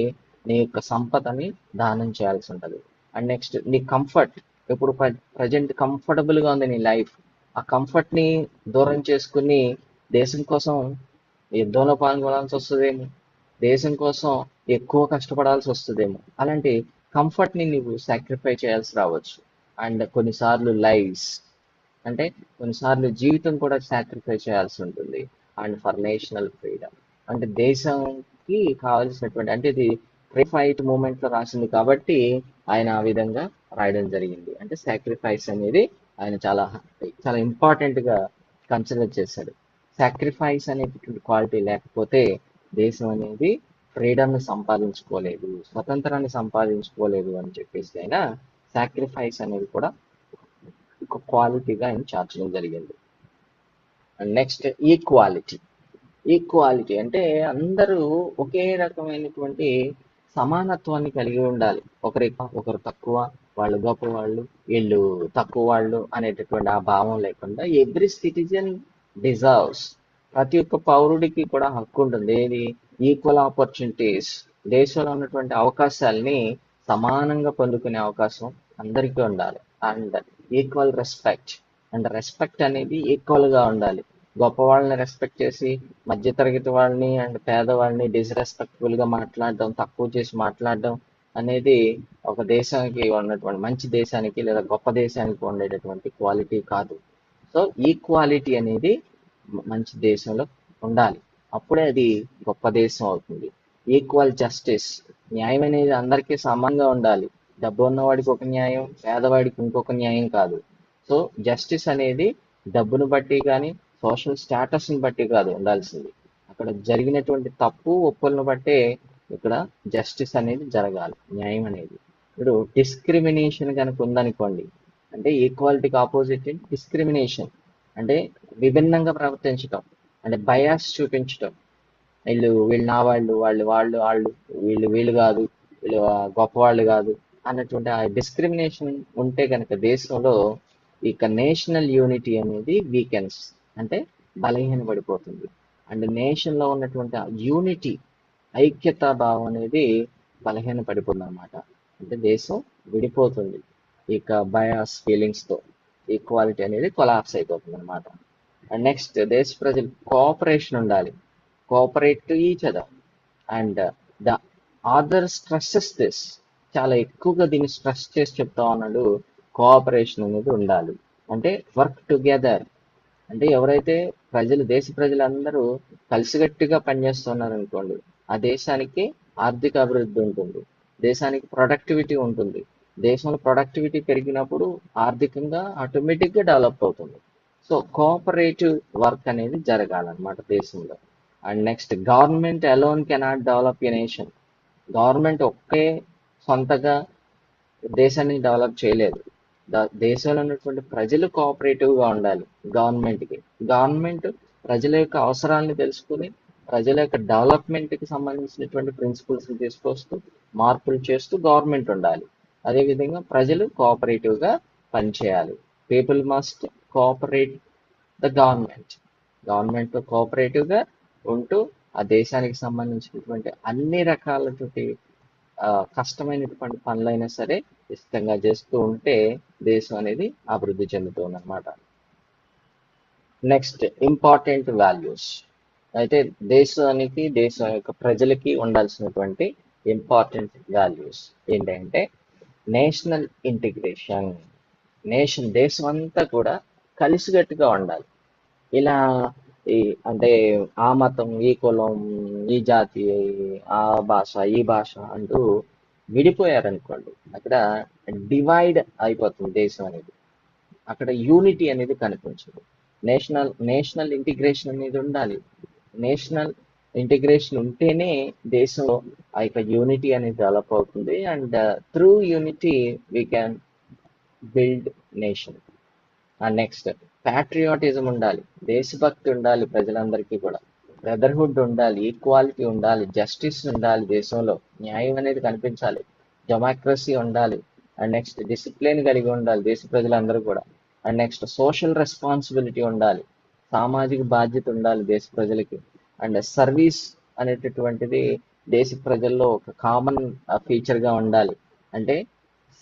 నీ యొక్క సంపదని దానం చేయాల్సి ఉంటుంది. అండ్ నెక్స్ట్ నీ కంఫర్ట్. ఇప్పుడు ప్రజెంట్ కంఫర్టబుల్గా ఉంది నీ లైఫ్, ఆ కంఫర్ట్ని దూరం చేసుకుని దేశం కోసం యుద్ధంలో పాల్గొనాల్సి వస్తుందేమో, దేశం కోసం ఎక్కువ కష్టపడాల్సి వస్తుందేమో. అలాంటి కంఫర్ట్ని నీవు సాక్రిఫై చేయాల్సి రావచ్చు. అండ్ కొన్నిసార్లు లైవ్స్, అంటే కొన్నిసార్లు జీవితం కూడా సాక్రిఫై చేయాల్సి ఉంటుంది. అండ్ ఫర్ నేషనల్ ఫ్రీడమ్, అంటే దేశంకి కావాల్సినటువంటి, అంటే ఇది ఫైట్ మూమెంట్ లో రాసింది కాబట్టి ఆయన ఆ విధంగా రాయడం జరిగింది. అంటే సాక్రిఫైస్ అనేది ఆయన చాలా చాలా ఇంపార్టెంట్ గా కన్సిడర్ చేశాడు. సాక్రిఫైస్ అనేటటువంటి క్వాలిటీ లేకపోతే దేశం అనేది ఫ్రీడమ్ ని సంపాదించుకోలేదు, స్వతంత్రాన్ని సంపాదించుకోలేదు అని చెప్పేసి ఆయన సాక్రిఫైస్ అనేది కూడా ఒక క్వాలిటీగా ఆయన చార్చడం జరిగింది. And next equality. ఈక్వాలిటీ అంటే అందరూ ఒకే రకమైనటువంటి సమానత్వాన్ని కలిగి ఉండాలి. ఒకరు తక్కువ, వాళ్ళు గొప్ప వాళ్ళు, వీళ్ళు తక్కువ వాళ్ళు అనేటటువంటి ఆ భావం లేకుండా ఎవ్రీ సిటిజన్ డిజర్వ్స్, ప్రతి ఒక్క పౌరుడికి కూడా హక్కు ఉంటుంది. ఏది? Equal opportunities. దేశంలో ఉన్నటువంటి అవకాశాలని సమానంగా పొందుకునే అవకాశం అందరికీ ఉండాలి. And equal respect, and respect అనేది ఈక్వల్ గా ఉండాలి. గొప్ప వాళ్ళని రెస్పెక్ట్ చేసి మధ్యతరగతి వాళ్ళని అండ్ పేదవాళ్ళని డిస్రెస్పెక్ట్ఫుల్ గా మాట్లాడడం, తక్కువ చేసి మాట్లాడడం అనేది ఒక దేశానికి ఉన్నటువంటి, మంచి దేశానికి లేదా గొప్ప దేశానికి ఉండేటటువంటి క్వాలిటీ కాదు. సో ఈక్వాలిటీ అనేది మంచి దేశంలో ఉండాలి, అప్పుడే అది గొప్ప దేశం అవుతుంది. ఈక్వల్ జస్టిస్, న్యాయం అనేది అందరికీ సమానంగా ఉండాలి. డబ్బు ఉన్నవాడికి ఒక న్యాయం, పేదవాడికి ఇంకొక న్యాయం కాదు. సో జస్టిస్ అనేది డబ్బును బట్టి కానీ సోషల్ స్టేటస్ని బట్టి కాదు ఉండాల్సింది. అక్కడ జరిగినటువంటి తప్పు ఒప్పులను బట్టే ఇక్కడ జస్టిస్ అనేది జరగాలి, న్యాయం అనేది. ఇప్పుడు డిస్క్రిమినేషన్ కనుక ఉందనుకోండి, అంటే ఈక్వాలిటీకి ఆపోజిట్ డిస్క్రిమినేషన్, అంటే విభిన్నంగా ప్రవర్తించటం, అంటే బయాస్ చూపించటం. వీళ్ళు నా వాళ్ళు, వాళ్ళు వీళ్ళు కాదు, వీళ్ళు గొప్పవాళ్ళు కాదు అన్నటువంటి ఆ డిస్క్రిమినేషన్ ఉంటే కనుక దేశంలో ఇక నేషనల్ యూనిటీ అనేది వీకెన్స్, అంటే బలహీనపడిపోతుంది. అండ్ నేషన్ లో ఉన్నటువంటి యూనిటీ, ఐక్యతా భావం అనేది బలహీన పడిపోతుంది అనమాట. అంటే దేశం విడిపోతుంది ఇక బయాస్ ఫీలింగ్స్ తో. ఈక్వాలిటీ అనేది కొలాప్స్ అయిపోతుంది అనమాట. అండ్ నెక్స్ట్ దేశ ప్రజలు కోఆపరేషన్ ఉండాలి, cooperate to each other. And the author stresses this, చాలా ఎక్కువగా దీన్ని స్ట్రెస్ చేసి చెప్తా ఉన్నాడు. కోఆపరేషన్ అనేది ఉండాలి, అంటే వర్క్ టుగెదర్. అంటే ఎవరైతే దేశ ప్రజలందరూ కలిసికట్టుగా పనిచేస్తున్నారు అనుకోండి, ఆ దేశానికి ఆర్థిక అభివృద్ధి ఉంటుంది, దేశానికి ప్రొడక్టివిటీ ఉంటుంది. దేశంలో ప్రొడక్టివిటీ పెరిగినప్పుడు ఆర్థికంగా ఆటోమేటిక్గా డెవలప్ అవుతుంది. సో కోఆపరేటివ్ వర్క్ అనేది జరగాలన్నమాట దేశంలో. And next government alone cannot develop a nation. Government ఒకే సొంతగా దేశాన్ని డెవలప్ చేయలేదు. దేశంలో ఉన్నటువంటి ప్రజలు కోఆపరేటివ్ గా ఉండాలి గవర్నమెంట్ కి. గవర్నమెంట్ ప్రజల యొక్క అవసరాలను తెలుసుకుని ప్రజల యొక్క డెవలప్మెంట్ కి సంబంధించినటువంటి ప్రిన్సిపల్స్ తీసుకొస్తూ మార్పులు చేస్తూ గవర్నమెంట్ ఉండాలి. అదేవిధంగా ప్రజలు కోఆపరేటివ్ గా పనిచేయాలి. People must cooperate the government. Government తో కోఆపరేటివ్ గా ఉంటూ ఆ దేశానికి సంబంధించినటువంటి అన్ని రకాలటువంటి కష్టమైనటువంటి పనులైనా సరే ఇష్టంగా చేస్తూ ఉంటే దేశం అనేది అభివృద్ధి చెందుతుంది అనమాట. Next important values. అయితే దేశం యొక్క ప్రజలకి ఉండాల్సినటువంటి ఇంపార్టెంట్ వాల్యూస్ ఏంటంటే నేషనల్ ఇంటిగ్రేషన్. దేశం అంతా కూడా కలిసికట్టుగా ఉండాలి. ఇలా అంటే ఆ మతం, ఈ కులం, ఈ జాతి, ఆ భాష, ఈ భాష అంటూ విడిపోయారనుకోండి, అక్కడ డివైడ్ అయిపోతుంది దేశం అనేది. అక్కడ యూనిటీ అనేది కనిపించదు. నేషనల్ ఇంటిగ్రేషన్ అనేది ఉండాలి. నేషనల్ ఇంటిగ్రేషన్ ఉంటేనే దేశంలో ఆ యొక్క యూనిటీ అనేది డెవలప్ అవుతుంది. And through unity we can build nation. Next patriotism ఉండాలి, దేశభక్తి ఉండాలి ప్రజలందరికీ కూడా. బ్రదర్హుడ్ ఉండాలి, ఈక్వాలిటీ ఉండాలి, జస్టిస్ ఉండాలి, దేశంలో న్యాయం అనేది కనిపించాలి, డెమోక్రసీ ఉండాలి. అండ్ నెక్స్ట్ డిసిప్లిన్ కలిగి ఉండాలి దేశ ప్రజలందరూ కూడా. అండ్ నెక్స్ట్ సోషల్ రెస్పాన్సిబిలిటీ ఉండాలి, సామాజిక బాధ్యత ఉండాలి దేశ ప్రజలకి. అండ్ సర్వీస్ అనేటటువంటిది దేశ ప్రజల్లో ఒక కామన్ ఫీచర్గా ఉండాలి. అంటే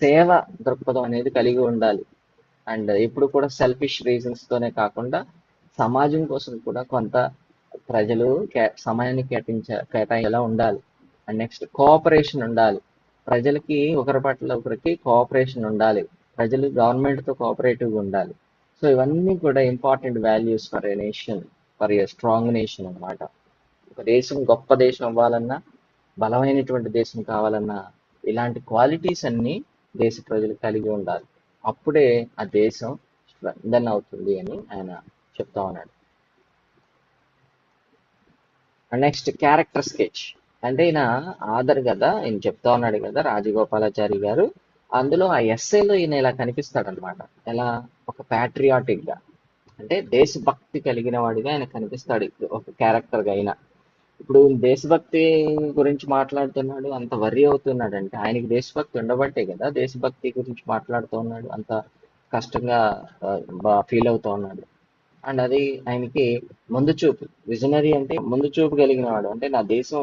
సేవ దృక్పథం అనేది కలిగి ఉండాలి. అండ్ ఇప్పుడు కూడా సెల్ఫిష్ రీజన్స్ తోనే కాకుండా సమాజం కోసం కూడా కొంత ప్రజలు సమయాన్ని కేటాయించేలా ఉండాలి. అండ్ నెక్స్ట్ కోఆపరేషన్ ఉండాలి, ప్రజలకి ఒకరి పట్ల ఒకరికి కోఆపరేషన్ ఉండాలి, ప్రజలు గవర్నమెంట్తో కోఆపరేటివ్గా ఉండాలి. సో ఇవన్నీ కూడా important values for a nation, for a strong nation అనమాట. ఒక దేశం గొప్ప దేశం అవ్వాలన్నా, బలమైనటువంటి దేశం కావాలన్నా ఇలాంటి క్వాలిటీస్ అన్ని దేశ ప్రజలు కలిగి ఉండాలి. అప్పుడే ఆ దేశం స్ట్రెంథన్ అవుతుంది అని ఆయన చెప్తా ఉన్నాడు. Next character sketch. అంటే ఈయన ఆధర్ కదా, ఈయన చెప్తా ఉన్నాడు కదా రాజగోపాలాచారి గారు, అందులో ఆ ఎస్ఏలో ఈయన ఇలా కనిపిస్తాడు అనమాట. ఎలా ఒక ప్యాట్రియాటిక్ గా, అంటే దేశభక్తి కలిగిన వాడిగా ఆయన కనిపిస్తాడు ఒక క్యారెక్టర్ గా. అయినా ఇప్పుడు దేశభక్తి గురించి మాట్లాడుతున్నాడు, అంత వర్రీ అవుతున్నాడు అంటే ఆయనకి దేశభక్తి ఉండబట్టే కదా దేశభక్తి గురించి మాట్లాడుతూ ఉన్నాడు, అంత కష్టంగా ఫీల్ అవుతూ ఉన్నాడు. అండ్ అది ఆయనకి ముందు చూపు, విజనరీ అంటే ముందు చూపు కలిగిన వాడు. అంటే నా దేశం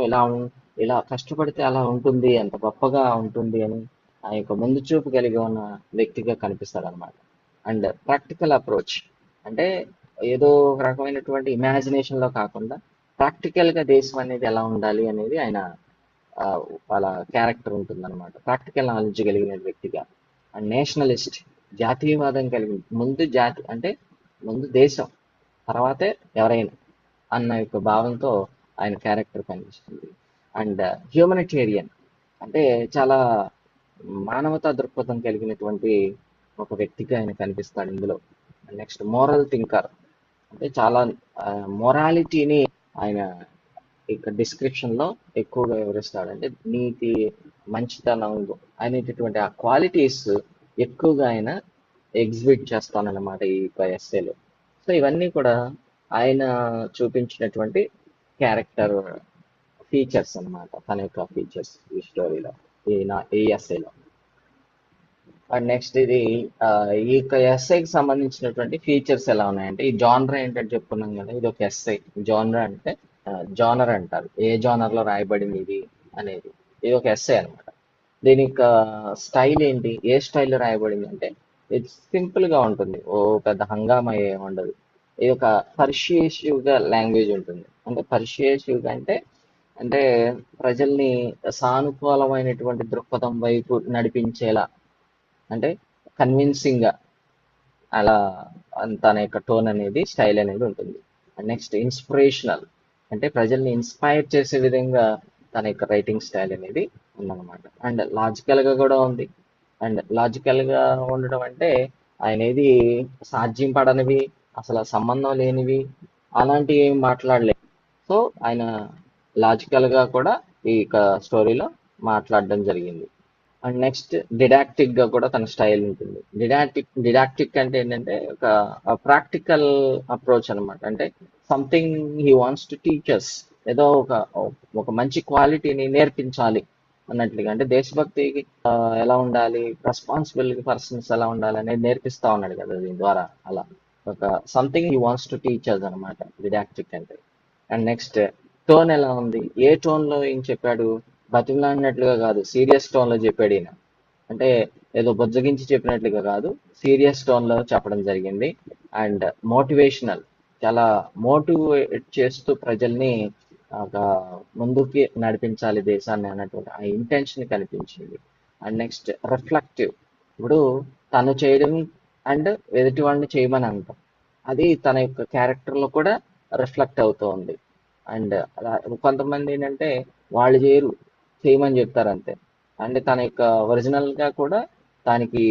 ఇలా కష్టపడితే అలా ఉంటుంది, అంత గొప్పగా ఉంటుంది అని ఆ యొక్క ముందు చూపు కలిగి ఉన్న వ్యక్తిగా కనిపిస్తాడు అనమాట. అండ్ ప్రాక్టికల్ అప్రోచ్, అంటే ఏదో ఒక రకమైనటువంటి ఇమాజినేషన్ లో కాకుండా ప్రాక్టికల్ గా దేశం అనేది ఎలా ఉండాలి అనేది ఆయన వాళ్ళ క్యారెక్టర్ ఉంటుంది అనమాట. ప్రాక్టికల్ నాలెడ్జ్ కలిగిన వ్యక్తిగా. అండ్ నేషనలిస్ట్, జాతీయవాదం కలిగి, ముందు జాతి అంటే ముందు దేశం తర్వాతే ఎవరైనా అన్న యొక్క భావంతో ఆయన క్యారెక్టర్ కనిపిస్తుంది. అండ్ హ్యూమనిటేరియన్, అంటే చాలా మానవతా దృక్పథం కలిగినటువంటి ఒక వ్యక్తిగా ఆయన కనిపిస్తాడు ఇందులో. నెక్స్ట్ మోరల్ థింకర్, అంటే చాలా మొరాలిటీని ఆయన ఇక డిస్క్రిప్షన్ లో ఎక్కువగా వివరిస్తాడు. అంటే నీతి, మంచితనం అనేటటువంటి ఆ క్వాలిటీస్ ఎక్కువగా ఆయన ఎగ్జిబిట్ చేస్తానన్నమాట ఈ ఎస్సేలో. సో ఇవన్నీ కూడా ఆయన చూపించినటువంటి క్యారెక్టర్ ఫీచర్స్ అన్నమాట, తన యొక్క ఫీచర్స్ ఈ స్టోరీలో, ఈ ఎస్సేలో. అండ్ నెక్స్ట్ ఇది ఈ యొక్క ఎస్ఐకి సంబంధించినటువంటి ఫీచర్స్ ఎలా ఉన్నాయంటే, ఈ జానర్ ఏంటంటే చెప్పుకున్నాం కదా, ఇది ఒక ఎస్ఐ. జానర్ అంటే జానర్ అంటారు, ఏ జానర్ లో రాయబడింది ఇది అనేది. ఇది ఒక ఎస్ఐ అనమాట. దీని యొక్క స్టైల్ ఏంటి, ఏ స్టైల్లో రాయబడింది అంటే ఇది సింపుల్ గా ఉంటుంది, ఓ పెద్ద హంగామా ఏమి ఉండదు. ఇది ఒక పర్షియేసివ్ గా లాంగ్వేజ్ ఉంటుంది. అంటే పర్షియేసివ్ గా అంటే అంటే ప్రజల్ని సానుకూలమైనటువంటి దృక్పథం వైపు నడిపించేలా, అంటే కన్విన్సింగ్ గా అలా తన యొక్క టోన్ అనేది, స్టైల్ అనేది ఉంటుంది. నెక్స్ట్ ఇన్స్పిరేషనల్, అంటే ప్రజల్ని ఇన్స్పైర్ చేసే విధంగా తన యొక్క రైటింగ్ స్టైల్ అనేది ఉందన్నమాట. అండ్ లాజికల్ గా కూడా ఉంది. అండ్ లాజికల్ గా ఉండడం అంటే ఆయన ఏది సాధ్యం పడనివి, అసలు సంబంధం లేనివి అలాంటివి ఏమి మాట్లాడలేదు. సో ఆయన లాజికల్ గా కూడా ఈ స్టోరీలో మాట్లాడడం జరిగింది. అండ్ నెక్స్ట్ డిడాక్టిక్ గా కూడా తన స్టైల్ ఉంటుంది. డిడాక్టిక్ అంటే ఏంటంటే ఒక ప్రాక్టికల్ అప్రోచ్ అన్నమాట. అంటే something he wants to teachers, ఏదో ఒక మంచి క్వాలిటీని నేర్పించాలి అన్నట్లుగా. అంటే దేశభక్తికి ఎలా ఉండాలి, రెస్పాన్సిబుల్ పర్సన్స్ ఎలా ఉండాలి అనేది నేర్పిస్తా ఉన్నాడు కదా దీని ద్వారా. అలా ఒక something he wants to teachers అనమాట డిడాక్టిక్ అంటే. అండ్ నెక్స్ట్ టోన్ ఎలా ఉంది, ఏ టోన్ లో ఏం చెప్పాడు, బతిమలాడినట్లుగా కాదు, సీరియస్ టోన్ లో చెప్పాడు ఈయన. అంటే ఏదో బుజ్జగించి చెప్పినట్లుగా కాదు, సీరియస్ టోన్ లో చెప్పడం జరిగింది. అండ్ మోటివేషనల్, చాలా మోటివేట్ చేస్తూ ప్రజల్ని ఒక ముందుకి నడిపించాలి దేశాన్ని అన్నటువంటి ఆ ఇంటెన్షన్ కనిపించింది. అండ్ నెక్స్ట్ రిఫ్లెక్టివ్, ఇప్పుడు తను చేయడం అండ్ ఎదుటి వాళ్ళని చేయమని అంటాం, అది తన యొక్క క్యారెక్టర్ లో కూడా రిఫ్లెక్ట్ అవుతూ ఉంది. అండ్ అలా కొంతమంది ఏంటంటే వాళ్ళు చేయమని చెప్తారు అంతే. అండ్ తన యొక్క ఒరిజినల్ గా కూడా దానికి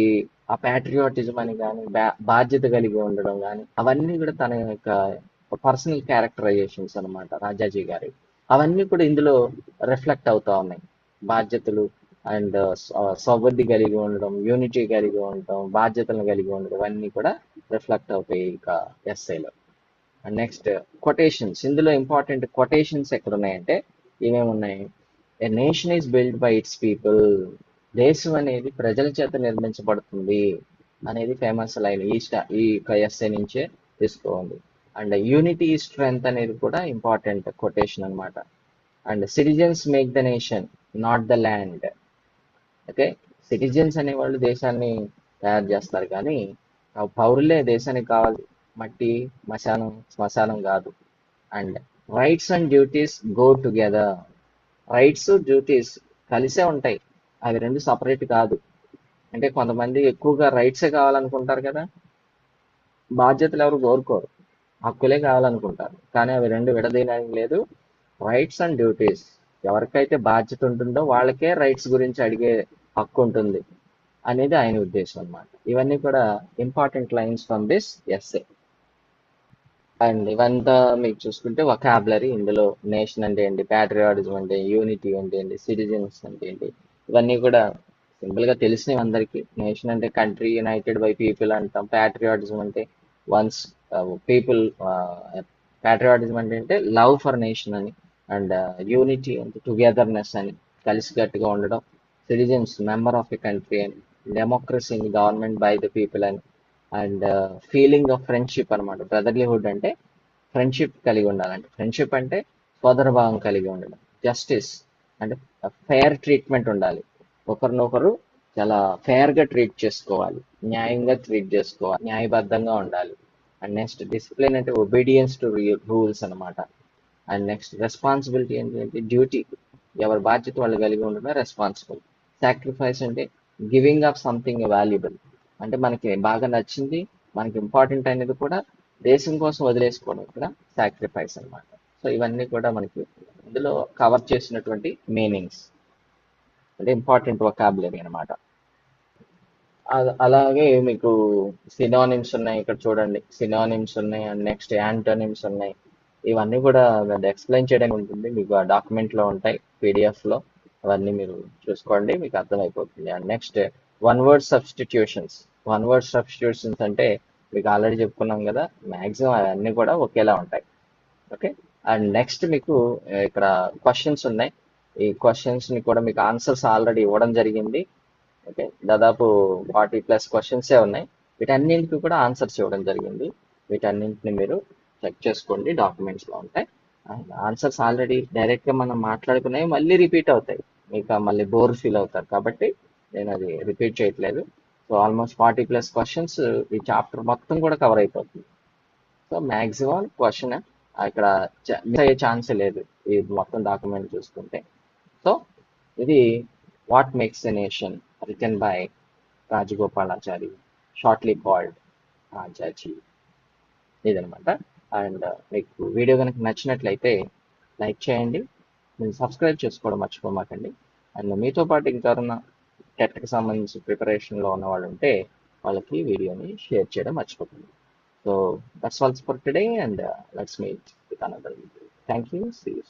ఆ ప్యాట్రియాటిజం అని కానీ బాధ్యత కలిగి ఉండడం కానీ అవన్నీ కూడా తన యొక్క పర్సనల్ క్యారెక్టరైజేషన్స్ అన్నమాట రాజాజీ గారి. అవన్నీ కూడా ఇందులో రిఫ్లెక్ట్ అవుతా ఉన్నాయి. బాధ్యతలు అండ్ సౌబుద్ధి కలిగి ఉండడం, యూనిటీ కలిగి ఉండడం, బాధ్యతలను కలిగి ఉండడం, ఇవన్నీ కూడా రిఫ్లెక్ట్ అవుతాయి ఇక ఎస్ఐలో. అండ్ నెక్స్ట్ కొటేషన్స్, ఇందులో ఇంపార్టెంట్ కొటేషన్స్ ఎక్కడ ఉన్నాయంటే ఏమేమి ఉన్నాయి, ఏ nation is build by it's people, దేశం అనేది ప్రజల చేత నిర్మించబడుతుంది అనేది ఫేమస్ లైన్ ఈ ఎస్ఏ నుంచే తీసుకోండి. అండ్ యూనిటీ స్ట్రెంగ్త్ అనేది కూడా ఇంపార్టెంట్ కొటేషన్ అన్నమాట. And citizens make the nation, not the land. Okay, citizens అనేవాళ్ళు దేశాన్ని తయారు చేస్తారు కానీ ఆ పౌరులే దేశానికి కావాలి, మట్టి శ్మశానం కాదు. And rights and duties go together, rights duties కలిసే ఉంటాయి, అవి రెండు సపరేట్ కాదు. అంటే కొంతమంది ఎక్కువగా రైట్సే కావాలనుకుంటారు కదా, బాధ్యతలు ఎవరు కోరుకోరు, హక్కులే కావాలనుకుంటారు. కానీ అవి రెండు విడదీయడానికి లేదు. రైట్స్ అండ్ డ్యూటీస్, ఎవరికైతే బాధ్యత ఉంటుందో వాళ్ళకే రైట్స్ గురించి అడిగే హక్కు ఉంటుంది అనేది ఆయన ఉద్దేశం అన్నమాట. ఇవన్నీ కూడా important lines from this essay. And ఇవంతా మీకు చూసుకుంటే వొకాబులరీ, ఇందులో నేషన్ అంటే ఏంటి, ప్యాట్రియాటిజం అంటే, యూనిటీ అంటే ఏంటి, సిటిజన్స్ అంటే ఏంటి, ఇవన్నీ కూడా సింపుల్ గా తెలిసినవి అందరికీ. నేషన్ అంటే కంట్రీ యునైటెడ్ బై పీపుల్ అంటాం, ప్యాట్రియాటిజం అంటే వన్స్ పీపుల్, ప్యాట్రియాటిజం అంటే లవ్ ఫర్ నేషన్ అని, అండ్ యూనిటీ అంటే టుగెదర్నెస్ అని, కలిసికట్టుగా ఉండడం, citizens member of a country అని, democracy government by the people అని, అండ్ ఫీలింగ్ ఆఫ్ ఫ్రెండ్షిప్ అనమాట. బ్రదర్లీహుడ్ అంటే ఫ్రెండ్షిప్ కలిగి ఉండాలంటే, ఫ్రెండ్షిప్ అంటే సోదర భావం కలిగి ఉండడం. జస్టిస్ అంటే ఫెయిర్ ట్రీట్మెంట్ ఉండాలి, ఒకరినొకరు చాలా ఫెయిర్ గా ట్రీట్ చేసుకోవాలి, న్యాయంగా ట్రీట్ చేసుకోవాలి, న్యాయబద్ధంగా ఉండాలి. అండ్ నెక్స్ట్ డిసిప్లిన్ అంటే ఒబీడియన్స్ టు రూల్స్ అనమాట. అండ్ నెక్స్ట్ రెస్పాన్సిబిలిటీ ఏంటంటే డ్యూటీ, ఎవరి బాధ్యత వాళ్ళు కలిగి ఉండడమే రెస్పాన్సిబుల్. సాక్రిఫైస్ అంటే గివింగ్ అప్ సంథింగ్ వాల్యుబుల్, అంటే మనకి బాగా నచ్చింది, మనకి ఇంపార్టెంట్ అనేది కూడా దేశం కోసం వదిలేసుకోవడం ఇక్కడ సాక్రిఫైస్ అన్నమాట. సో ఇవన్నీ కూడా మనకి ఇందులో కవర్ చేసినటువంటి మీనింగ్స్, అంటే ఇంపార్టెంట్ వొకాబులరీ అనమాట. అలాగే మీకు సినానిమ్స్ ఉన్నాయి, ఇక్కడ చూడండి సినానిమ్స్ ఉన్నాయి, అండ్ నెక్స్ట్ యాంటోనిమ్స్ ఉన్నాయి. ఇవన్నీ కూడా ఎక్స్ప్లెయిన్ చేయడానికి ఉంటుంది, మీకు ఆ డాక్యుమెంట్ లో ఉంటాయి పీడిఎఫ్ లో, అవన్నీ మీరు చూసుకోండి, మీకు అర్థమైపోతుంది. And next one word substitutions అంటే మీకు ఆల్రెడీ చెప్పుకున్నాం కదా, మాక్సిమం అవన్నీ కూడా ఒకేలా ఉంటాయి. ఓకే, అండ్ నెక్స్ట్ మీకు ఇక్కడ క్వశ్చన్స్ ఉన్నాయి, ఈ క్వశ్చన్స్ ని కూడా మీకు ఆన్సర్స్ ఆల్రెడీ ఇవ్వడం జరిగింది. ఓకే, దాదాపు 40+ క్వశ్చన్సే ఉన్నాయి, వీటన్నింటికి కూడా ఆన్సర్స్ ఇవ్వడం జరిగింది. వీటన్నింటిని మీరు చెక్ చేసుకోండి, డాక్యుమెంట్స్ లో ఉంటాయి. ఆన్సర్స్ ఆల్రెడీ డైరెక్ట్ గా మనం మాట్లాడుకునేవి మళ్ళీ రిపీట్ అవుతాయి, మీకు మళ్ళీ బోర్ ఫీల్ అవుతారు కాబట్టి నేను అది రిపీట్ చేయట్లేదు. సో ఆల్మోస్ట్ 40+ క్వశ్చన్స్, ఈ చాప్టర్ మొత్తం కూడా కవర్ అయిపోతుంది. సో మ్యాక్సిమం క్వశ్చన్ ఇక్కడ మిస్ అయ్యే ఛాన్సే లేదు ఈ మొత్తం డాక్యుమెంట్ చూసుకుంటే. సో ఇది what makes a nation, written by Rajagopalachari, shortly called Rajaji, ఇదనమాట. అండ్ మీకు వీడియో కనుక నచ్చినట్లయితే లైక్ చేయండి, మీరు సబ్స్క్రైబ్ చేసుకోవడం మర్చిపోమాకండి. అండ్ మీతో పాటు ఇంకెవరన్నా టెట్కి సంబంధించి ప్రిపరేషన్లో ఉన్న వాళ్ళు ఉంటే వాళ్ళకి వీడియోని షేర్ చేయడం మర్చిపోకండి. So that's all for today, and let's meet with another video. Thank you, see you.